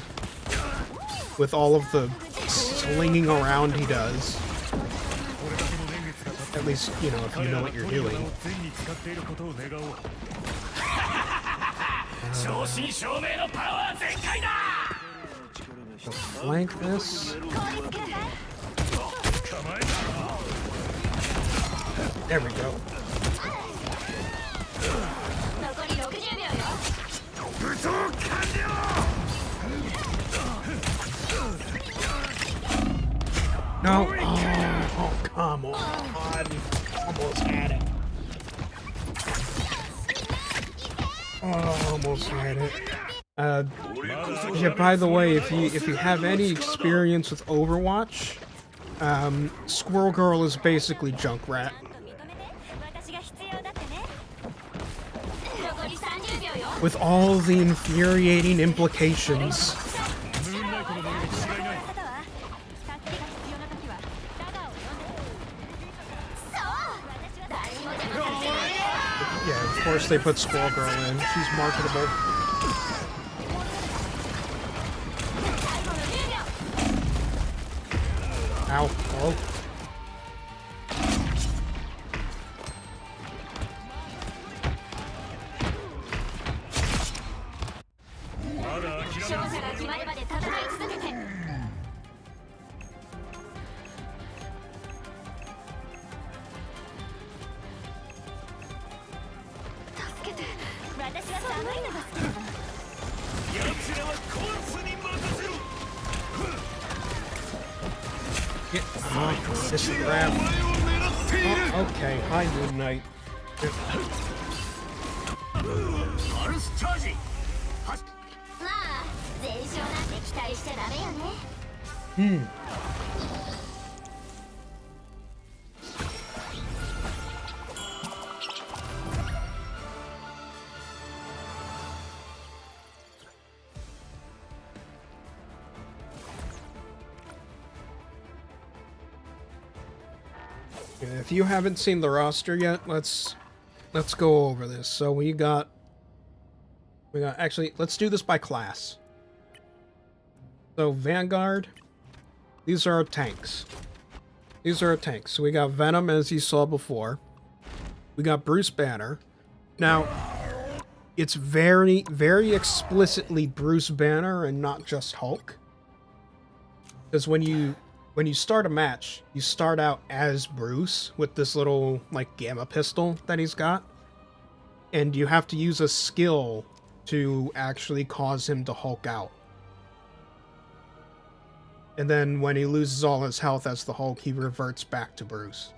With all of the slinging around he does. At least, you know, if you know what you're doing. 正真正銘のパワー全開だ Flank this. There we go. 残り60秒よ 武装完了 No. Oh, come on. Almost had it. Oh, almost had it. Yeah, by the way, if you have any experience with Overwatch, Squirrel Girl is basically Junkrat. 私が必要だってね残り30秒よ With all the infuriating implications. 方は助けが必要な時はダガーを呼んでそう誰にも邪魔されない Yeah, of course they put Squirrel Girl in. She's marketable. 最後の10秒 Ow. Oh.勝者が決まるまで戦い続けて助けて私は寒いのが好きなの奴らはコースに任せろ Get this grab. Oh, okay, hi Moon Knight. パルスチャージ まあ全勝なんて期待しちゃダメよね If you haven't seen the roster yet, let's go over this. So we got actually, let's do this by class. So Vanguard, these are our tanks. These are our tanks. So we got Venom, as you saw before. We got Bruce Banner. Now, it's very, very explicitly Bruce Banner and not just Hulk. Because when you start a match, you start out as Bruce with this little, like, gamma pistol that he's got. And you have to use a skill to actually cause him to Hulk out. And then when he loses all his health as the Hulk, he reverts back to Bruce.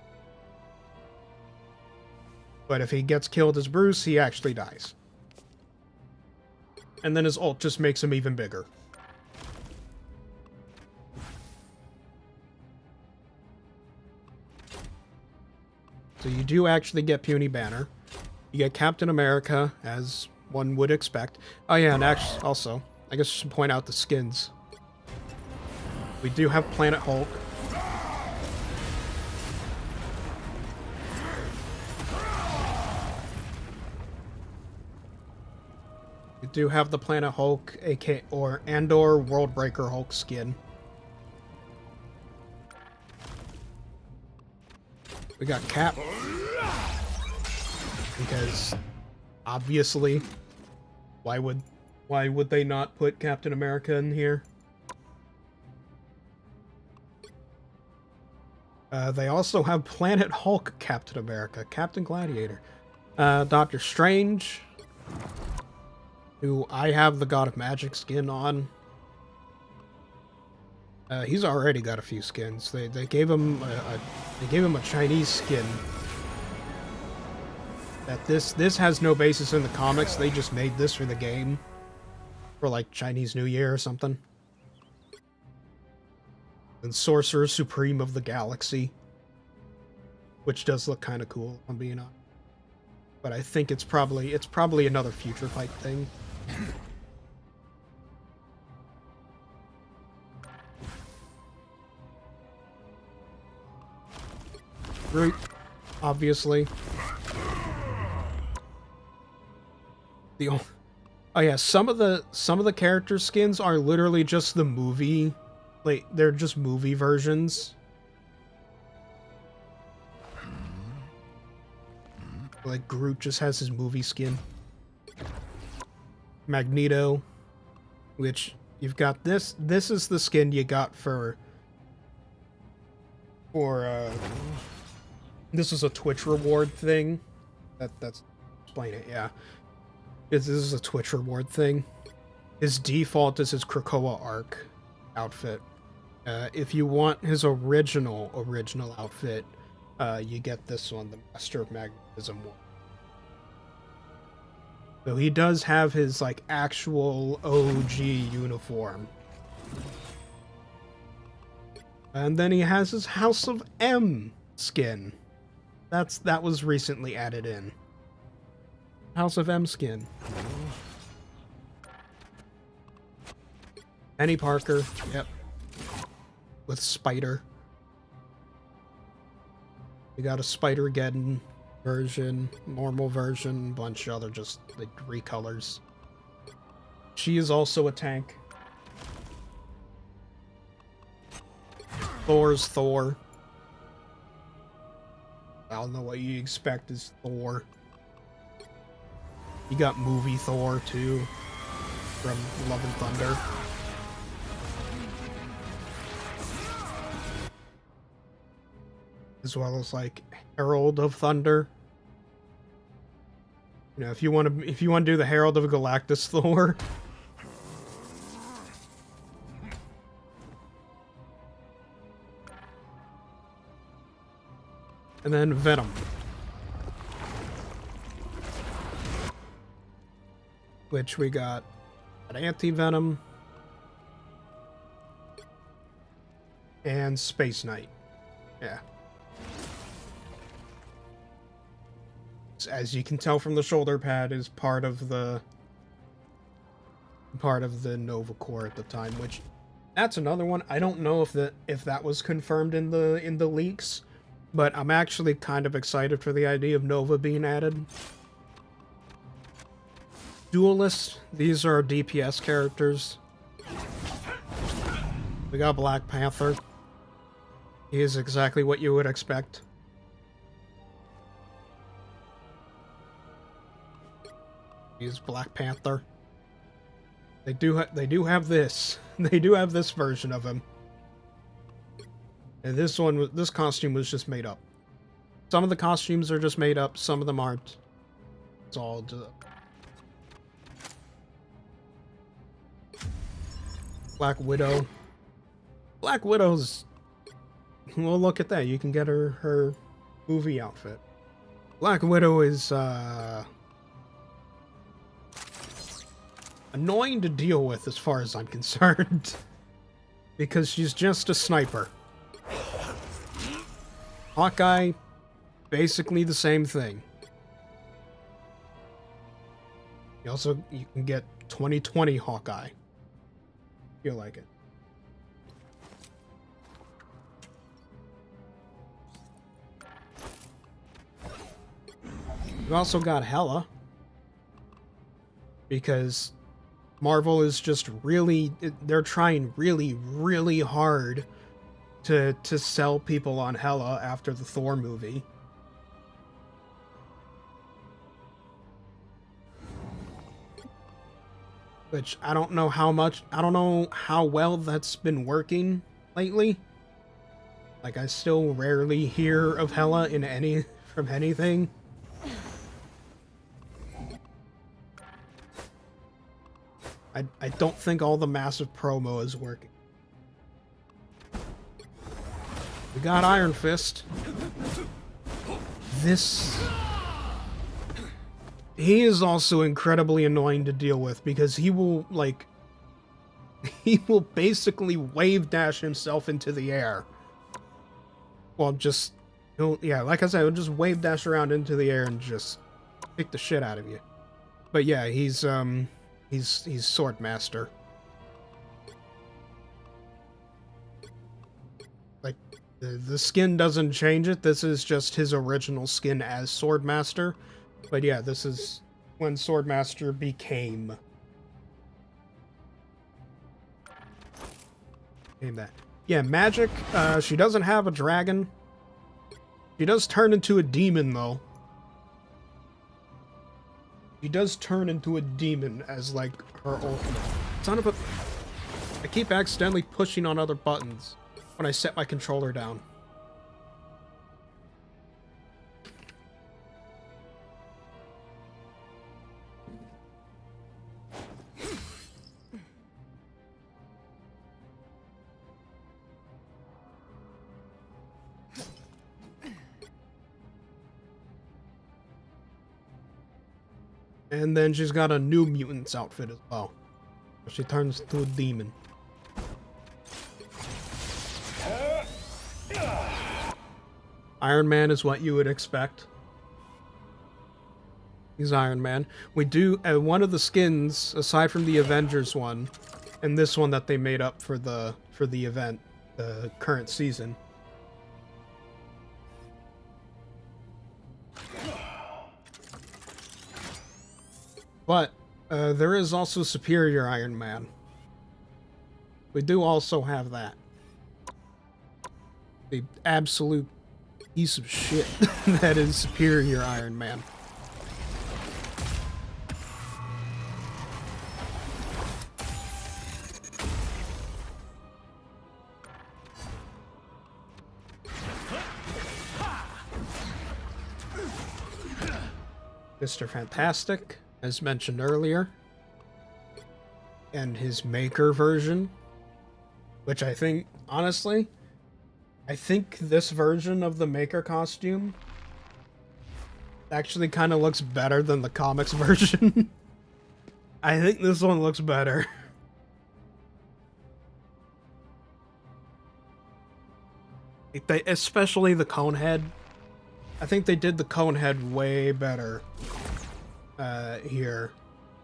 But if he gets killed as Bruce, he actually dies. And then his ult just makes him even bigger. So you do actually get Puny Banner. You get Captain America, as one would expect. Oh yeah, and actually, also, I guess I should point out the skins. We do have Planet Hulk. We do have the Planet Hulk, or Worldbreaker Hulk skin. We got Cap. Because obviously, why would they not put Captain America in here? They also have Planet Hulk Captain America, Captain Gladiator. Doctor Strange, who I have the God of Magic skin on. He's already got a few skins. They gave him a Chinese skin. That this has no basis in the comics. They just made this for the game, for like Chinese New Year or something. And Sorcerer Supreme of the Galaxy, which does look kind of cool, if I'm being honest. But I think it's probably another Future Fight thing. Groot, obviously. Oh yeah, some of the character skins are literally just the movie, like they're just movie versions. Like Groot just has his movie skin. Magneto, which you've got this. This is the skin you got for this is a Twitch reward thing. That's explain it, yeah. This is a Twitch reward thing. His default is his Krakoa arc outfit. If you want his original outfit, you get this one, the Master of Magnetism one. So he does have his like actual OG uniform. And then he has his House of M skin. That was recently added in. House of M skin. Penny Parker, yep. With Spider. We got a Spider-Geddon version, normal version, bunch of other just like recolors. She is also a tank. Thor's Thor. I don't know what you expect is Thor. You got movie Thor too, from Love and Thunder. As well as like Herald of Thunder. You know, if you want to do the Herald of Galactus Thor. And then Venom. Which we got an Anti-Venom and Space Knight. Yeah. As you can tell from the shoulder pad, is part of the Nova Corps at the time, which that's another one. I don't know if that was confirmed in the leaks, but I'm actually kind of excited for the idea of Nova being added. Duelists, these are DPS characters. We got Black Panther. He is exactly what you would expect. He's Black Panther. They do have this. They do have this version of him. And this costume was just made up. Some of the costumes are just made up, some of them aren't. It's all just... Black Widow. Black Widow's... Well, look at that. You can get her movie outfit. Black Widow is, annoying to deal with as far as I'm concerned. Because she's just a sniper. Hawkeye, basically the same thing. You can get 2020 Hawkeye. Feel like it. We've also got Hela. Because Marvel is just really... They're trying really, really hard to sell people on Hela after the Thor movie. Which I don't know how well that's been working lately. Like, I still rarely hear of Hela from anything. I don't think all the massive promo is working. We got Iron Fist. He is also incredibly annoying to deal with because he will basically wave dash himself into the air. Well, like I said, he'll just wave dash around into the air and just kick the shit out of you. But yeah, he's Sword Master. Like, the skin doesn't change it. This is just his original skin as Sword Master. But yeah, this is when Sword Master became that. Yeah, magic. She doesn't have a dragon. She does turn into a demon, though. She does turn into a demon as, like, her ultimate. Son of a... I keep accidentally pushing on other buttons when I set my controller down. And then she's got a new mutant's outfit as well. She turns into a demon. Iron Man is what you would expect. He's Iron Man. We do one of the skins, aside from the Avengers one, and this one that they made up for the event, the current season. But there is also Superior Iron Man. We do also have that. The absolute piece of shit that is Superior Iron Man. Mr. Fantastic, as mentioned earlier, and his Maker version, which I think, honestly, I think this version of the Maker costume actually kind of looks better than the comics version. I think this one looks better. Especially the Conehead. I think they did the Conehead way better here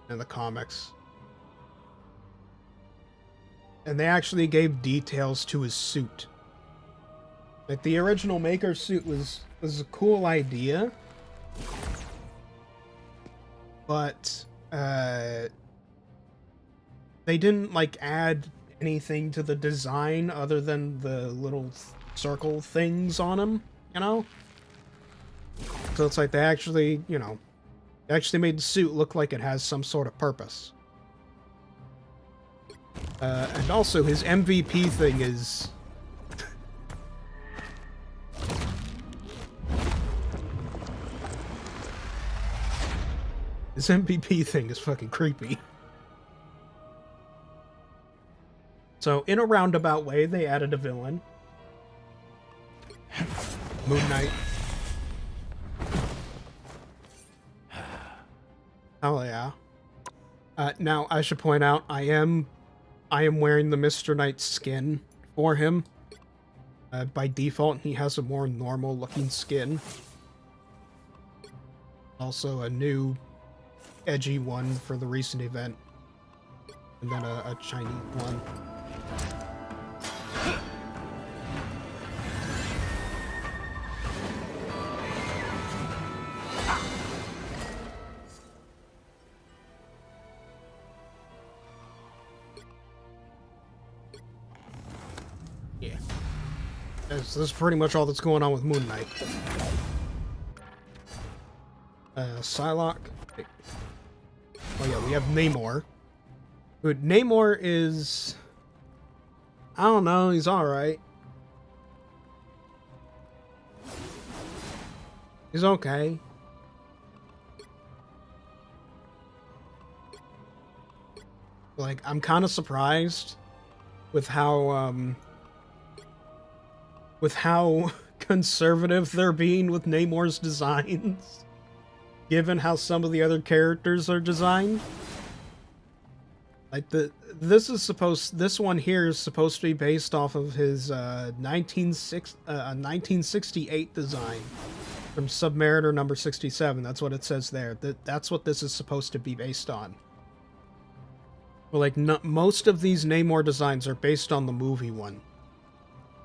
in the comics. And they actually gave details to his suit. Like, the original Maker suit was a cool idea. But, they didn't, like, add anything to the design other than the little circle things on him, you know? So it's like they actually, you know, they actually made the suit look like it has some sort of purpose. And also, his MVP thing is... his MVP thing is fucking creepy. So, in a roundabout way, they added a villain. Moon Knight. Hell yeah. Now, I should point out, I am wearing the Mr. Knight skin for him. By default, he has a more normal-looking skin. Also, a new edgy one for the recent event. And then a Chinese one. Yeah. This is pretty much all that's going on with Moon Knight. Psylocke. Oh yeah, we have Namor. Dude, Namor is... I don't know, he's alright. He's okay. Like, I'm kind of surprised with how conservative they're being with Namor's designs, given how some of the other characters are designed. Like, this one here is supposed to be based off of his 1968 design from Submariner number 67. That's what it says there. That's what this is supposed to be based on. But like, most of these Namor designs are based on the movie one.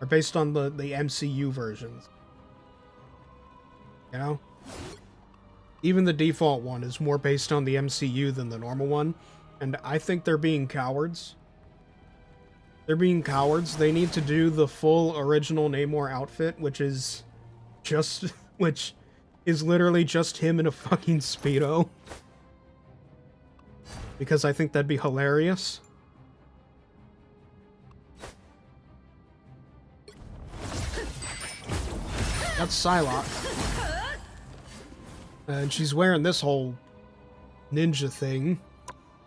Are based on the MCU versions. You know? Even the default one is more based on the MCU than the normal one. And I think they're being cowards. They're being cowards. They need to do the full original Namor outfit, which is literally just him in a fucking Speedo. because I think that'd be hilarious. That's Psylocke. And she's wearing this whole ninja thing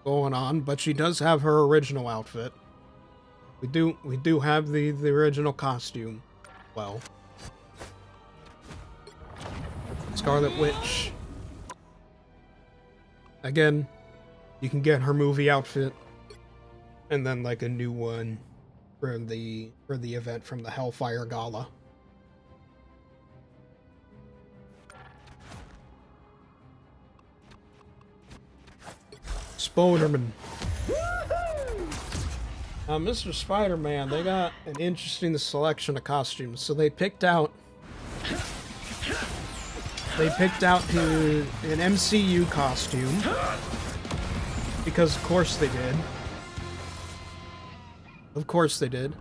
going on, but she does have her original outfit. We do have the original costume. Well, Scarlet Witch. Again, you can get her movie outfit, and then like a new one for the event from the Hellfire Gala. Spider-Man. Mr. Spider-Man, they got an interesting selection of costumes. So they picked out an MCU costume, because of course they did. Of course they did.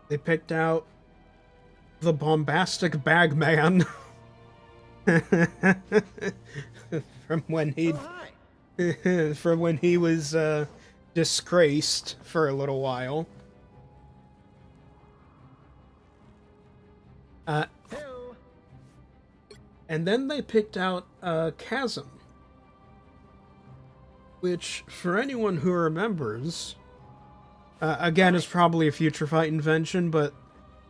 They picked out the bombastic Bagman from when he was disgraced for a little while. And then they picked out Chasm, which, for anyone who remembers, again, is probably a Future Fight invention, but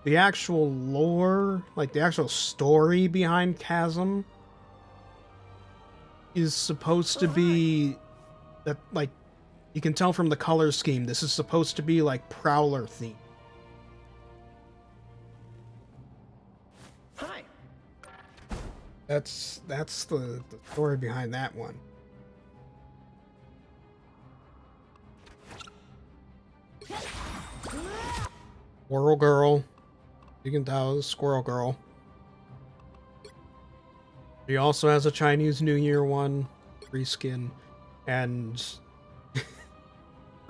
the actual lore, like the actual story behind Chasm, is supposed to be that, like, you can tell from the color scheme, this is supposed to be like Prowler theme. Hi. That's the story behind that one. Squirrel Girl. You can tell it's Squirrel Girl. She also has a Chinese New Year one, reskin, and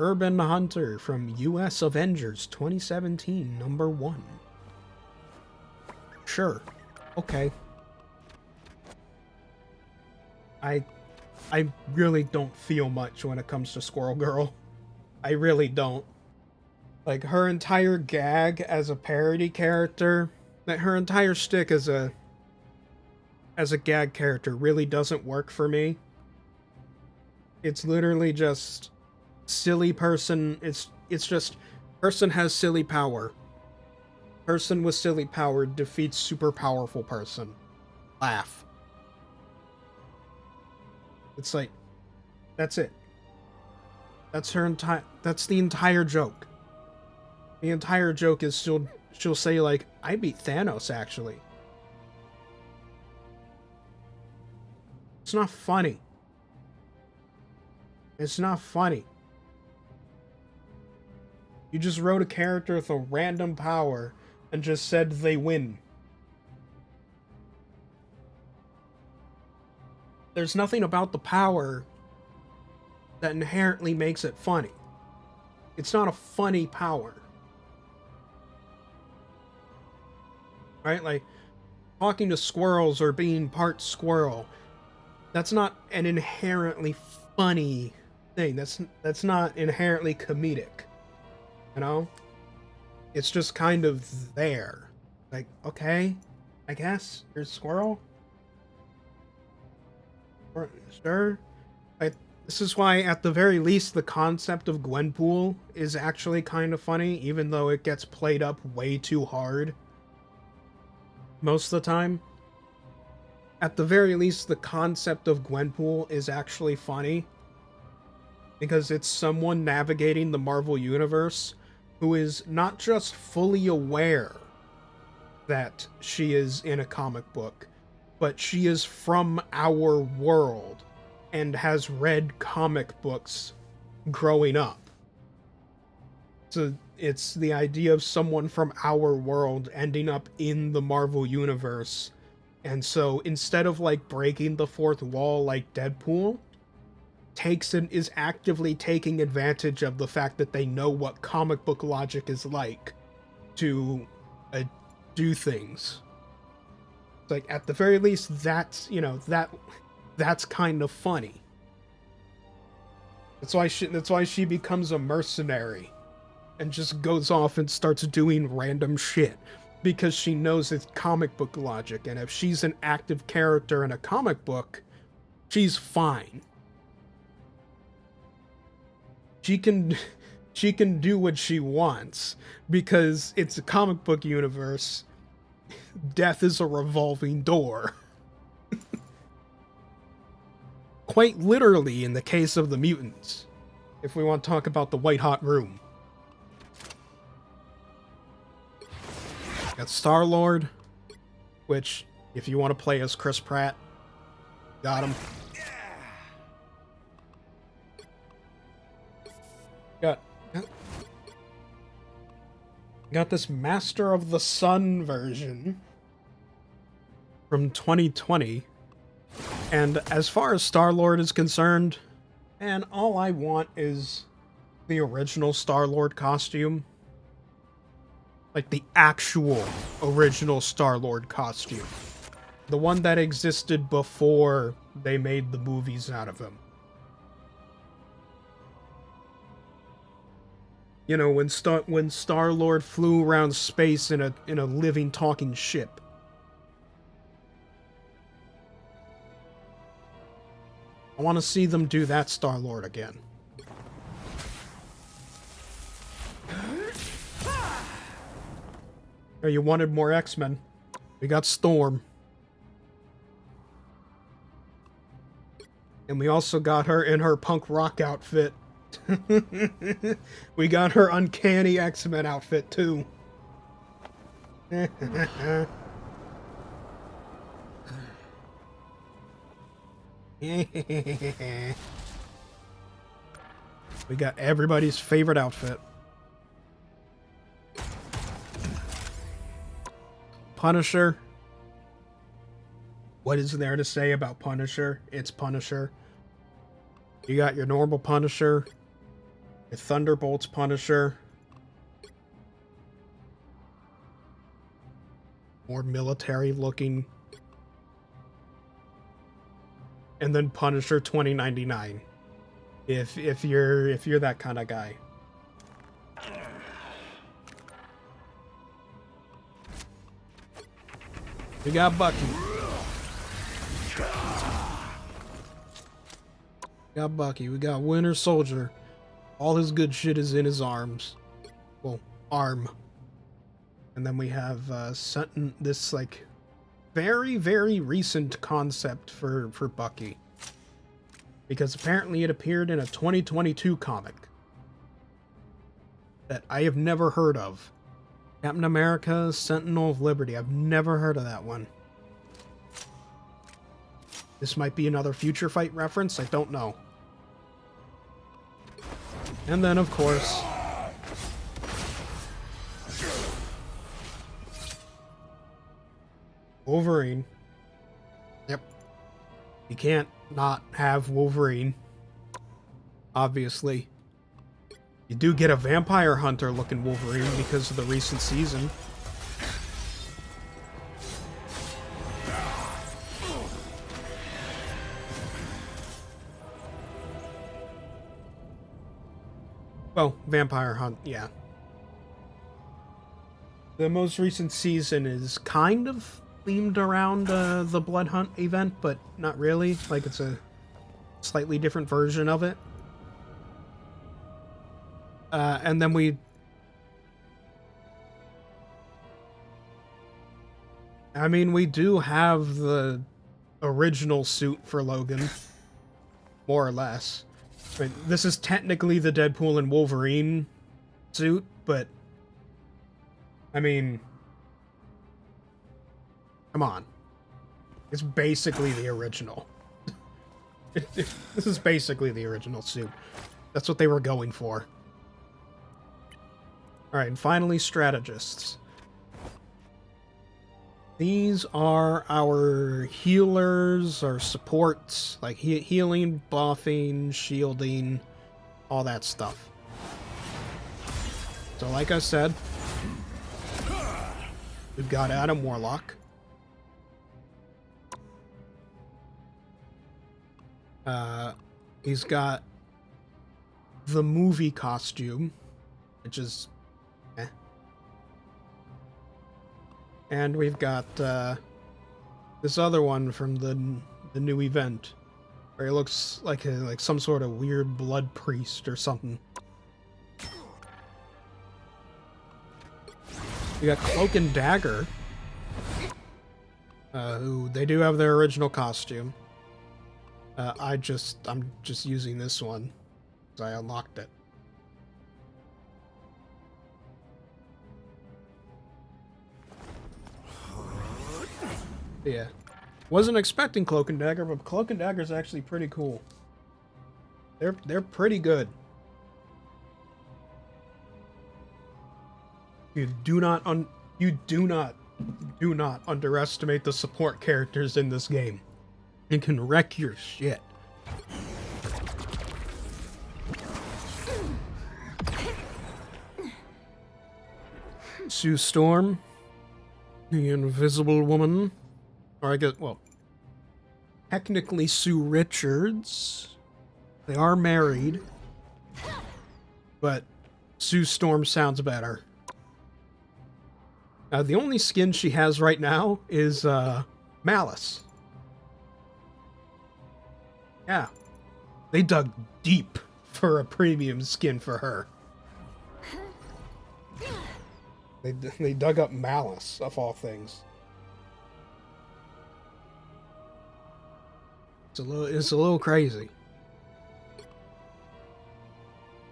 Urban Hunter from US Avengers 2017, #1. Sure. Okay. I really don't feel much when it comes to Squirrel Girl. I really don't. Like, her entire gag as a parody character, that her entire shtick as a gag character really doesn't work for me. It's literally just silly person. It's just person has silly power. Person with silly power defeats super powerful person. Laugh. It's like, that's it. That's the entire joke. The entire joke is she'll say like, I beat Thanos actually. It's not funny. It's not funny. You just wrote a character with a random power and just said they win. There's nothing about the power that inherently makes it funny. It's not a funny power. Right? Like, talking to squirrels or being part squirrel, that's not an inherently funny thing. That's not inherently comedic. You know? It's just kind of there. Like, okay, I guess you're a squirrel? Sure. This is why, at the very least, the concept of Gwenpool is actually kind of funny, even though it gets played up way too hard most of the time. At the very least, the concept of Gwenpool is actually funny, because it's someone navigating the Marvel Universe who is not just fully aware that she is in a comic book, but she is from our world and has read comic books growing up. So it's the idea of someone from our world ending up in the Marvel Universe. And so instead of like breaking the fourth wall like Deadpool, is actively taking advantage of the fact that they know what comic book logic is like to do things. It's like, at the very least, that's kind of funny. That's why she becomes a mercenary and just goes off and starts doing random shit, because she knows it's comic book logic, and if she's an active character in a comic book, she's fine. She can do what she wants because it's a comic book universe. Death is a revolving door. Quite literally in the case of the mutants, if we want to talk about the white hot room. Got Star-Lord, which, if you want to play as Chris Pratt, got him. Got this Master of the Sun version from 2020. And as far as Star-Lord is concerned, and all I want is the original Star-Lord costume. Like the actual original Star-Lord costume. The one that existed before they made the movies out of him. You know, when Star-Lord flew around space in a living, talking ship. I want to see them do that Star-Lord again. Oh, you wanted more X-Men. We got Storm. And we also got her in her punk rock outfit. We got her uncanny X-Men outfit, too. We got everybody's favorite outfit. Punisher. What is there to say about Punisher? It's Punisher. You got your normal Punisher, your Thunderbolts Punisher, more military looking, and then Punisher 2099. If you're that kind of guy. We got Bucky. We got Bucky. We got Winter Soldier. All his good shit is in his arms. Well, arm. And then we have this like very, very recent concept for Bucky. Because apparently it appeared in a 2022 comic that I have never heard of. Captain America, Sentinel of Liberty. I've never heard of that one. This might be another Future Fight reference. I don't know. And then, of course, Wolverine. Yep. You can't not have Wolverine. Obviously. You do get a vampire hunter looking Wolverine because of the recent season. Well, vampire hunt, yeah. The most recent season is kind of themed around the Blood Hunt event, but not really. Like, it's a slightly different version of it. And then we do have the original suit for Logan, more or less. I mean, this is technically the Deadpool and Wolverine suit, but I mean, come on. It's basically the original. This is basically the original suit. That's what they were going for. Alright, and finally, strategists. These are our healers, our supports, like healing, buffing, shielding, all that stuff. So like I said, we've got Adam Warlock. He's got the movie costume, which is eh. And we've got this other one from the new event, where he looks like some sort of weird blood priest or something. We got Cloak and Dagger, who they do have their original costume. I'm just using this one because I unlocked it. Yeah, wasn't expecting Cloak and Dagger, but Cloak and Dagger is actually pretty cool. They're pretty good. You do not underestimate the support characters in this game. It can wreck your shit. Sue Storm, the Invisible Woman, or I guess, well, technically Sue Richards. They are married, but Sue Storm sounds better. The only skin she has right now is Malice. Yeah, they dug deep for a premium skin for her. They dug up Malice, of all things. It's a little crazy.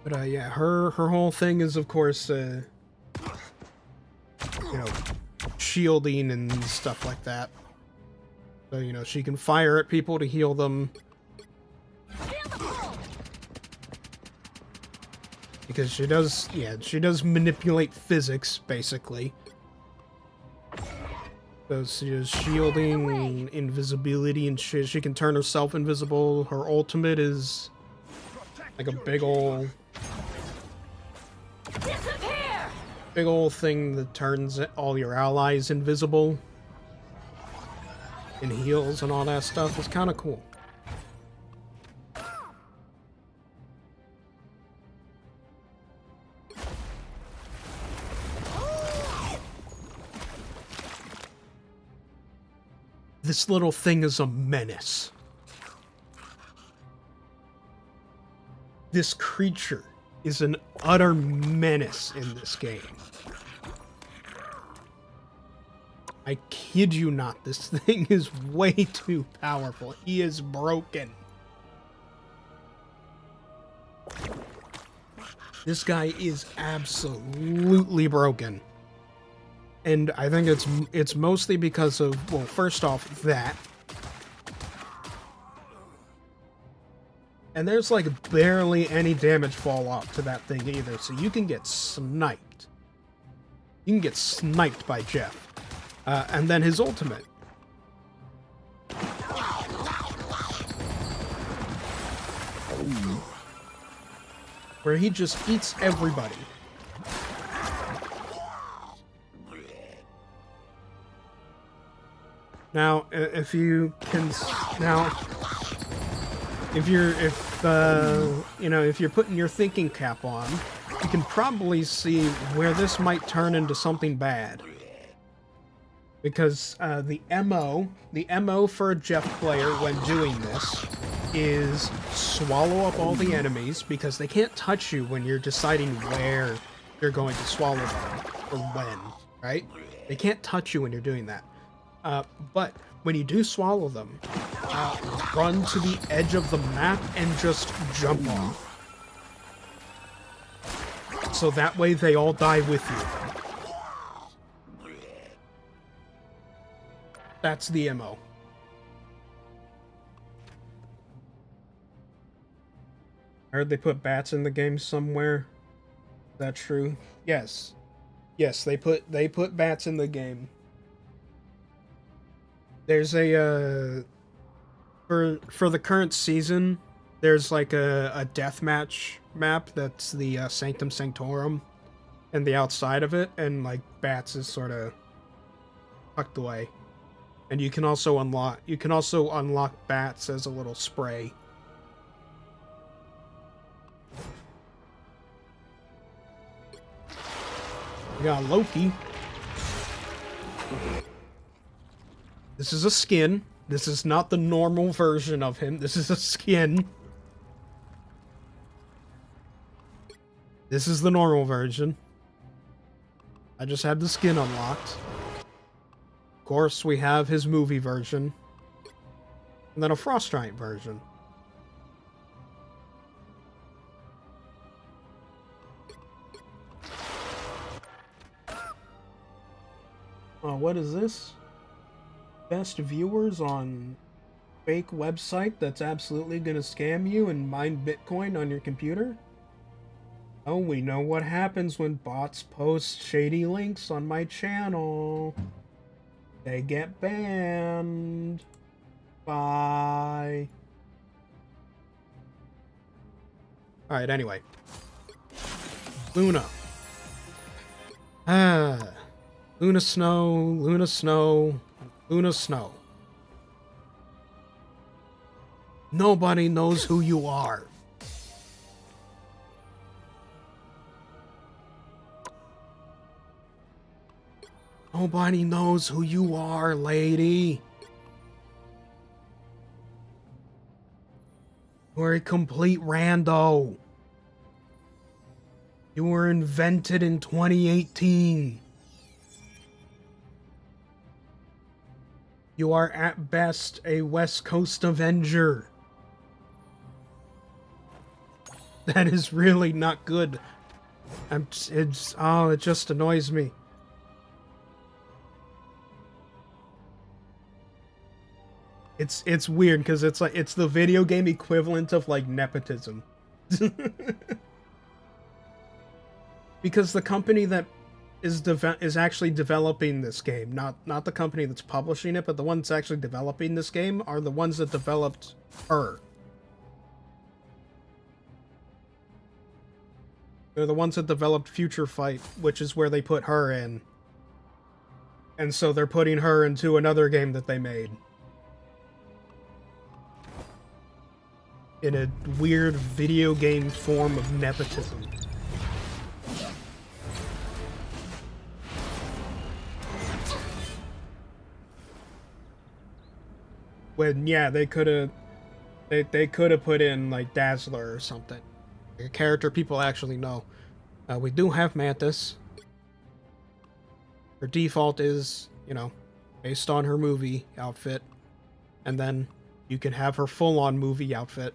But yeah, her whole thing is, of course, you know, shielding and stuff like that. So, you know, she can fire at people to heal them. Because she does manipulate physics, basically. So she does shielding, invisibility, and she can turn herself invisible. Her ultimate is like a big old thing that turns all your allies invisible and heals and all that stuff. It's kind of cool. This little thing is a menace. This creature is an utter menace in this game. I kid you not, this thing is way too powerful. He is broken. This guy is absolutely broken. And I think it's mostly because of, well, first off, that. And there's like barely any damage fall off to that thing either, so you can get sniped. You can get sniped by Jeff. And then his ultimate. Where he just eats everybody. Now, if you can, if you're putting your thinking cap on, you can probably see where this might turn into something bad. Because the MO for a Jeff player when doing this is swallow up all the enemies, because they can't touch you when you're deciding where you're going to swallow them, or when, right? They can't touch you when you're doing that. But when you do swallow them, run to the edge of the map and just jump off. So that way they all die with you. That's the MO. I heard they put bats in the game somewhere. Is that true? Yes. Yes, they put bats in the game. There's a for the current season, there's like a deathmatch map that's the Sanctum Sanctorum, and the outside of it, and like bats is sort of tucked away. And you can also unlock bats as a little spray. We got Loki. This is a skin. This is not the normal version of him. This is a skin. This is the normal version. I just had the skin unlocked. Of course, we have his movie version. And then a Frost Giant version. What is this? Best viewers on fake website that's absolutely gonna scam you and mine Bitcoin on your computer? Oh, we know what happens when bots post shady links on my channel. They get banned. Bye. Alright, anyway. Luna. Luna Snow, Luna Snow, Luna Snow. Nobody knows who you are. Nobody knows who you are, lady. You're a complete rando. You were invented in 2018. You are at best a West Coast Avenger. That is really not good. It just annoys me. It's weird because it's like it's the video game equivalent of like nepotism. Because the company that is actually developing this game, not the company that's publishing it, but the ones actually developing this game are the ones that developed her. They're the ones that developed Future Fight, which is where they put her in. And so they're putting her into another game that they made. In a weird video game form of nepotism. When, yeah, they could have put in, like, Dazzler or something. A character people actually know. We do have Mantis. Her default is, you know, based on her movie outfit. And then you can have her full-on movie outfit.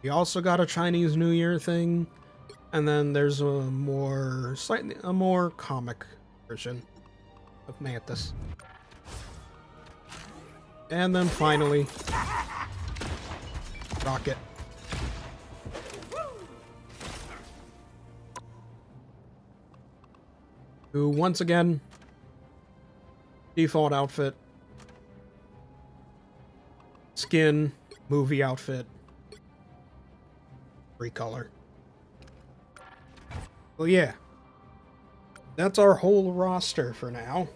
We also got a Chinese New Year thing, and then there's a more comic version of Mantis. And then finally, Rocket. Who once again, default outfit, skin, movie outfit, recolor. Well, yeah. That's our whole roster for now.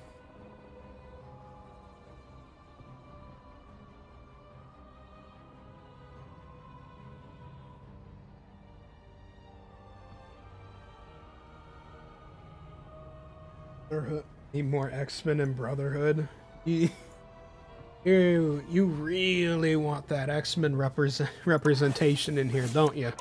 Need more X-Men and Brotherhood. You really want that X-Men representation in here, don't you?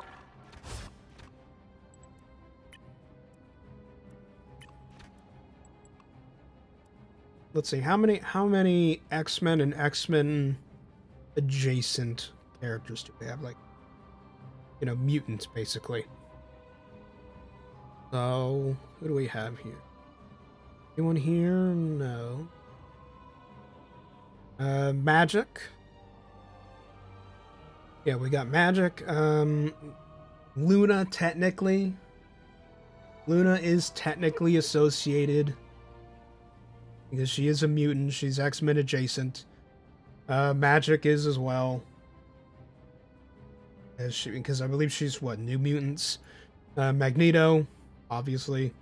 Let's see, how many X-Men and X-Men adjacent characters do we have? Like, you know, mutants, basically. So, who do we have here? Anyone here? No. Magic. Yeah, we got Magic. Luna, technically. Luna is technically associated. Because she is a mutant. She's X-Men adjacent. Magic is as well. Because I believe she's, what, New Mutants? Magneto, obviously.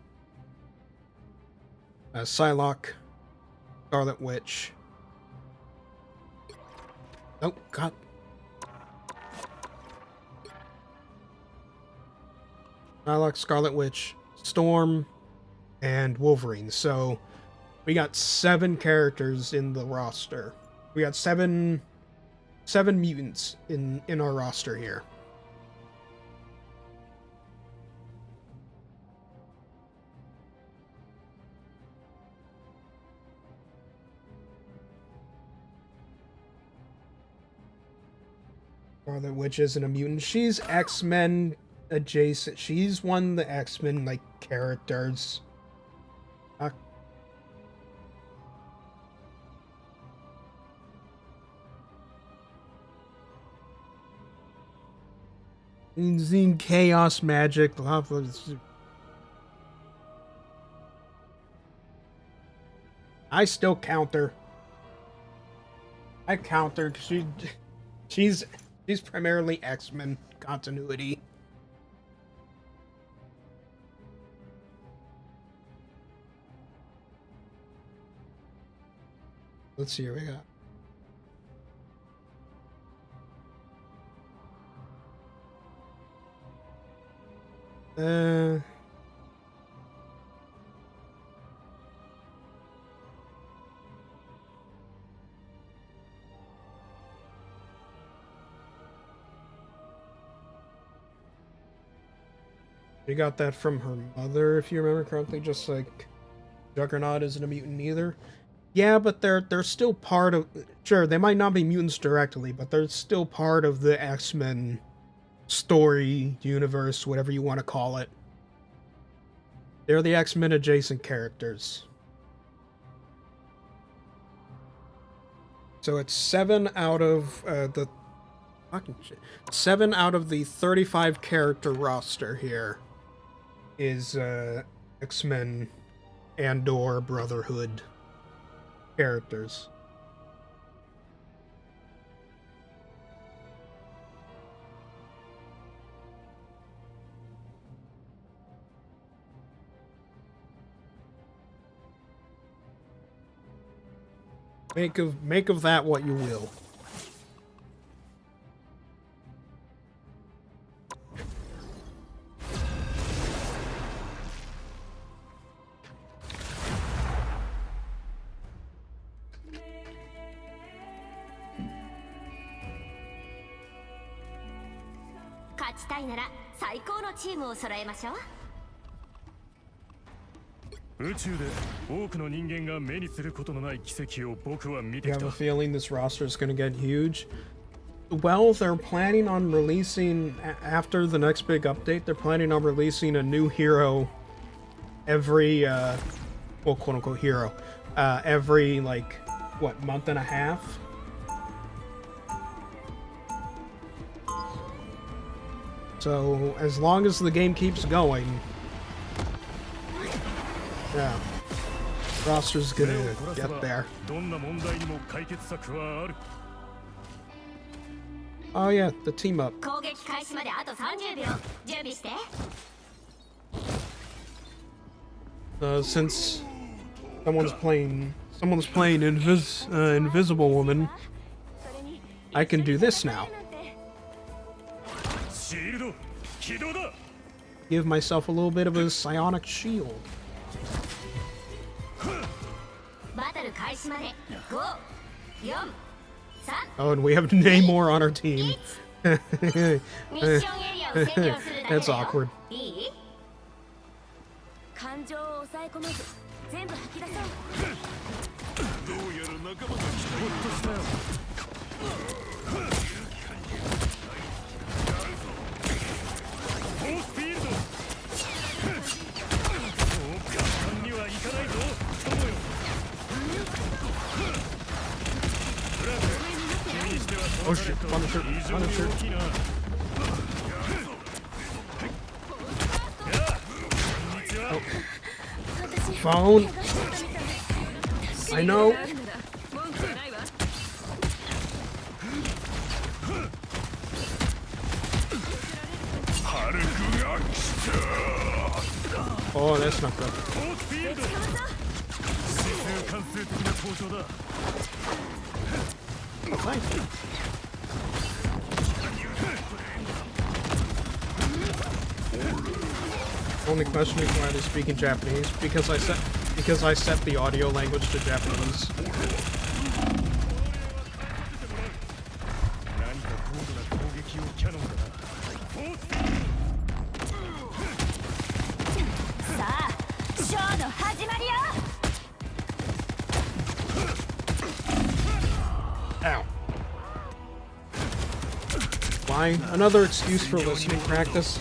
Psylocke. Scarlet Witch. Oh, God. Psylocke, Scarlet Witch, Storm, and Wolverine. So we got 7 characters in the roster. We got seven mutants in our roster here. Scarlet Witch isn't a mutant. She's X-Men adjacent. She's one of the X-Men like characters. Using chaos magic. I still counter. I counter because she's primarily X-Men continuity. Let's see what we got. She got that from her mother, if you remember correctly, just like Juggernaut isn't a mutant either. Yeah, but they're still part of... Sure, they might not be mutants directly, but they're still part of the X-Men story, universe, whatever you want to call it. They're the X-Men adjacent characters. So it's 7 out of the... Fucking shit. 7 out of the 35 character roster here is X-Men and/or Brotherhood characters. Make of that what you will. You have a feeling this roster is going to get huge? Well, they're planning on releasing, after the next big update, they're planning on releasing a new hero every, well, quote-unquote hero, every, like, what, month and a half? So, as long as the game keeps going, yeah, roster's gonna get there. Oh yeah, the team up. Since someone's playing Invisible Woman, I can do this now. Give myself a little bit of a psionic shield. Oh, and we have Namor on our team. That's awkward. Oh shit, Punisher. Oh. Phone. I know. Oh, that's not good. Oh, thank you. Only questioning why they speak in Japanese because I set the audio language to Japanese. Ow. Why? Another excuse for listening practice.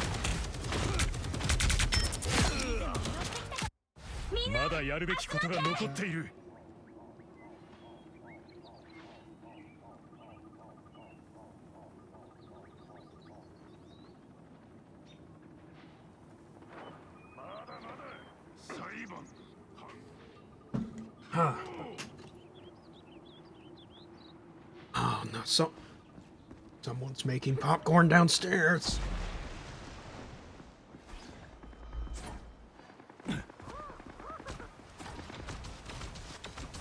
Huh. Oh no, someone's making popcorn downstairs.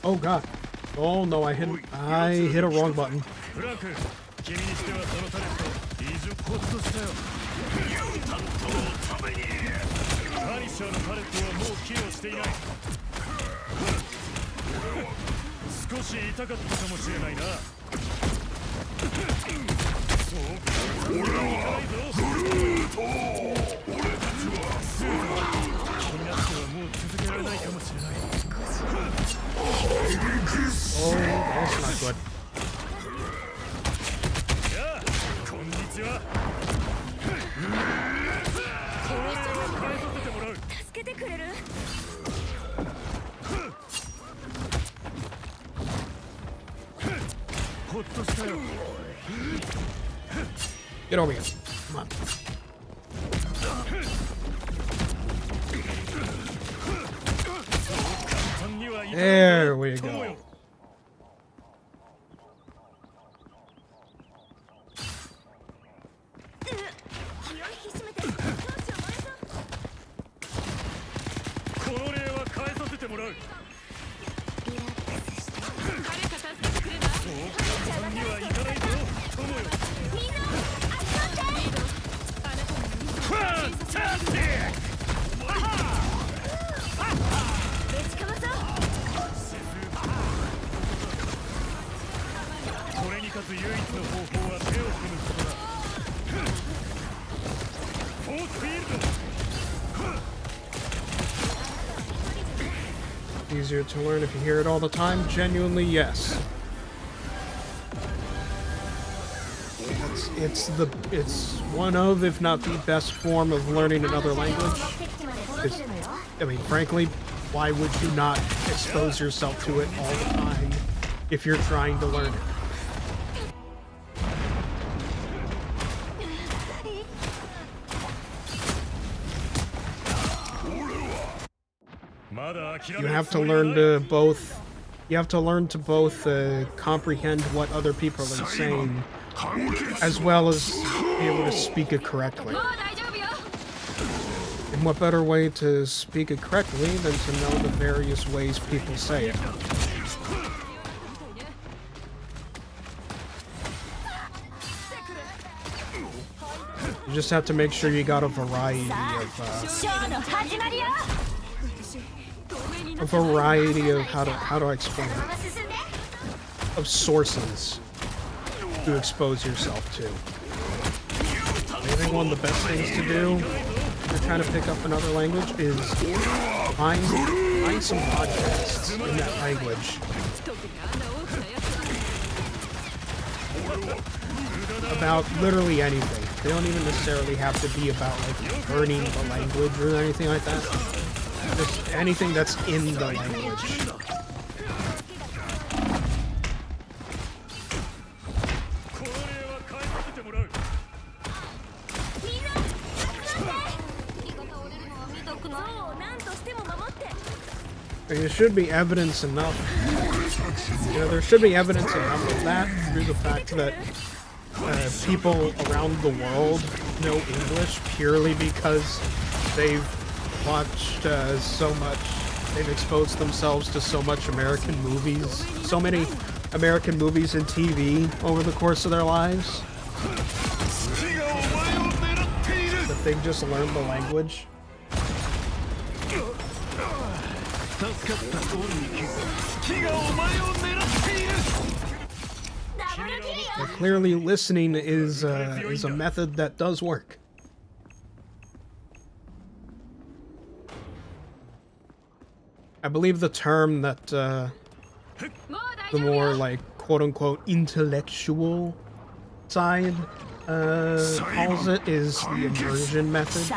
Oh god. Oh no, I hit a wrong button. Oh, that's not good. Get over here. Come on. There we go. Easier to learn if you hear it all the time? Genuinely, yes. It's one of, if not the best form of learning another language. I mean, frankly, why would you not expose yourself to it all the time if you're trying to learn it? You have to learn to both. You have to learn to both comprehend what other people are saying, as well as be able to speak it correctly. And what better way to speak it correctly than to know the various ways people say it? You just have to make sure you got a variety of how to explain it, of sources to expose yourself to. I think one of the best things to do if you're trying to pick up another language is find some podcasts in that language about literally anything. They don't even necessarily have to be about like learning the language or anything like that. Just anything that's in the language. There should be evidence enough. You know, there should be evidence enough of that through the fact that people around the world know English purely because they've watched so much, they've exposed themselves to so much American movies, so many American movies and TV over the course of their lives, that they've just learned the language. 助かったオンに木がお前を狙っている Clearly, listening is a method that does work. I believe the term that the more like quote-unquote intellectual side calls it is the immersion method.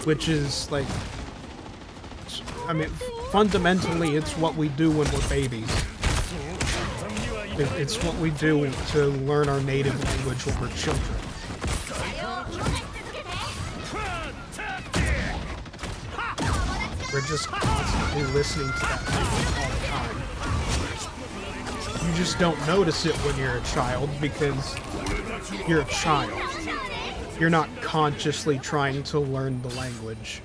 Which is like, I mean, fundamentally it's what we do when we're babies. It's what we do to learn our native language when we're children. We're just constantly listening to that language all the time. You just don't notice it when you're a child because you're a child. You're not consciously trying to learn the language.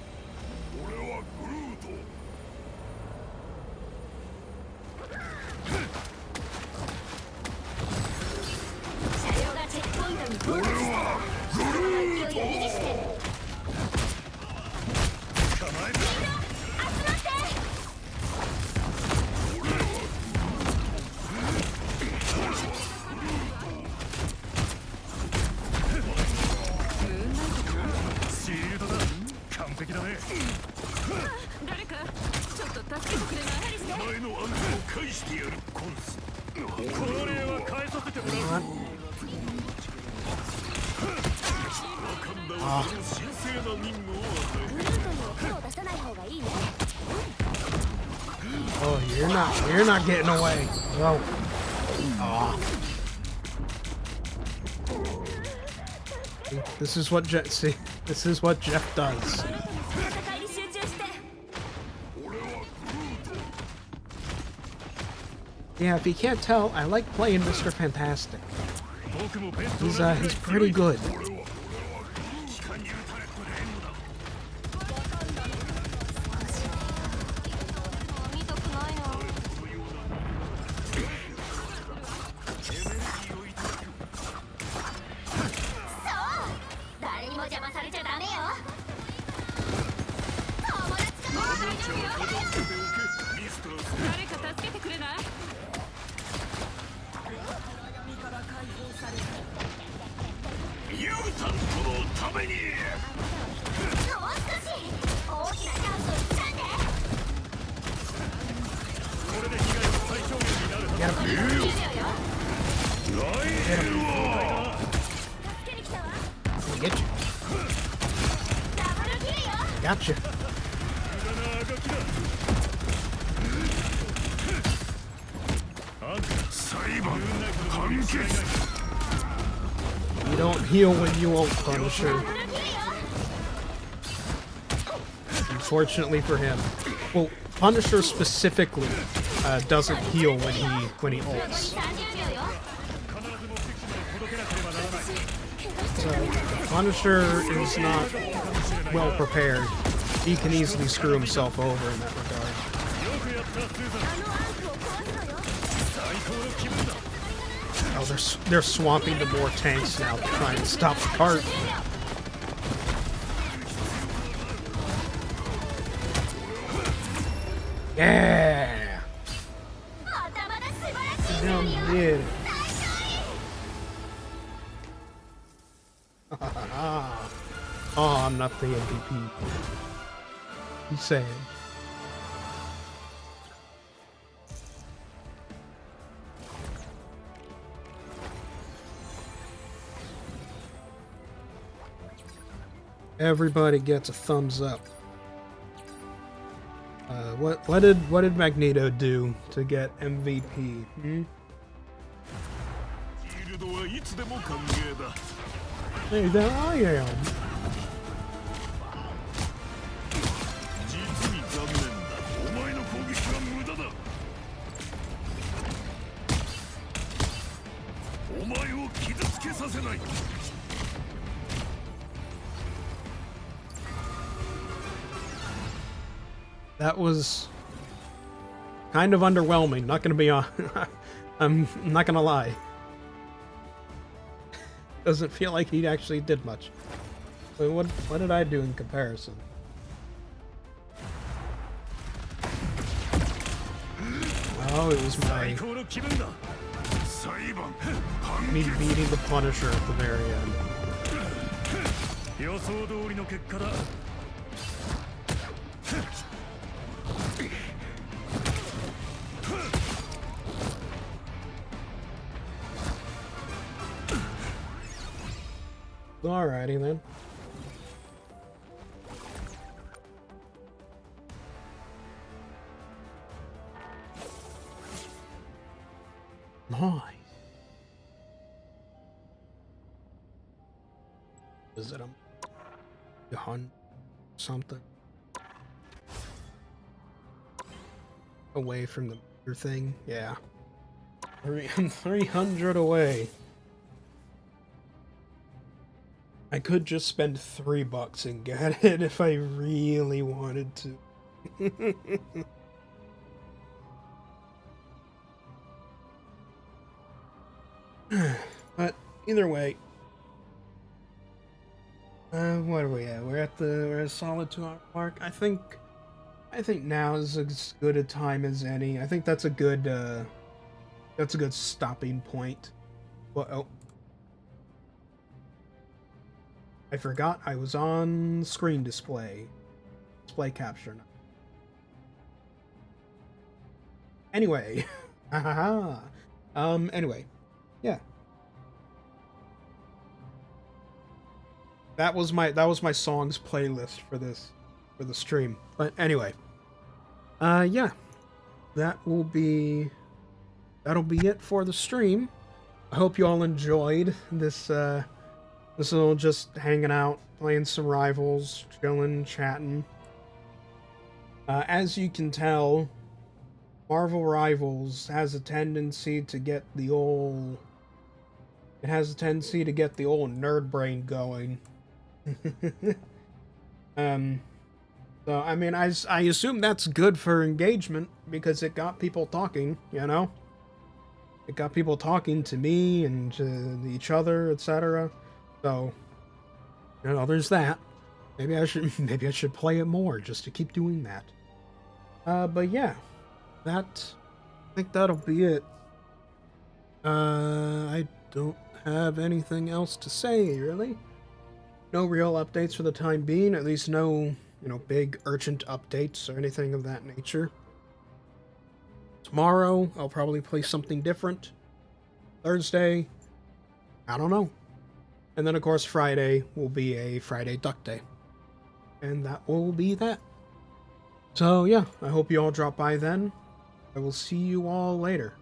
Oh, you're not getting away. No. Oh. This is what this is what Jeff does. Yeah, if you can't tell, I like playing Mr. Fantastic. He's pretty good. Gotcha. You don't heal when you won't, Punisher. Unfortunately for him. Well, Punisher specifically doesn't heal when he ults. So Punisher is not well prepared. He can easily screw himself over in that regard. Oh, they're swamping to more tanks now to try and stop the cart. Yeah! Damn did. Oh, I'm not the MVP. He's saying. Everybody gets a thumbs up. What did Magneto do to get MVP? Hey, there I am. That was kind of underwhelming, not gonna be on. I'm not gonna lie. Doesn't feel like he actually did much. Wait, what did I do in comparison? Oh, it was me beating the Punisher at the very end. 予想通りの結果だ Alrighty then. Nice. Is it a hunt something away from the other thing? Yeah, 300 away. I could just spend $3 and get it if I really wanted to. But either way, what are we at? We're at a solid 2-hour mark. I think now is as good a time as any. I think that's a good stopping point. Well, oh. I forgot I was on screen display capture. Anyway, anyway, yeah. That was my songs playlist for the stream. But anyway, yeah, that'll be it for the stream. I hope you all enjoyed this. This little just hanging out, playing some Rivals, chilling, chatting. As you can tell, Marvel Rivals has a tendency to get the old... It has a tendency to get the old nerd brain going. So, I mean, I assume that's good for engagement, because it got people talking, you know? It got people talking to me and to each other, etc. So, you know, there's that. Maybe I should play it more just to keep doing that. But yeah, I think that'll be it. I don't have anything else to say, really. No real updates for the time being, at least no, you know, big urgent updates or anything of that nature. Tomorrow, I'll probably play something different. Thursday, I don't know. And then, of course, Friday will be a Friday Duck Day. And that will be that. So, yeah, I hope you all drop by then. I will see you all later.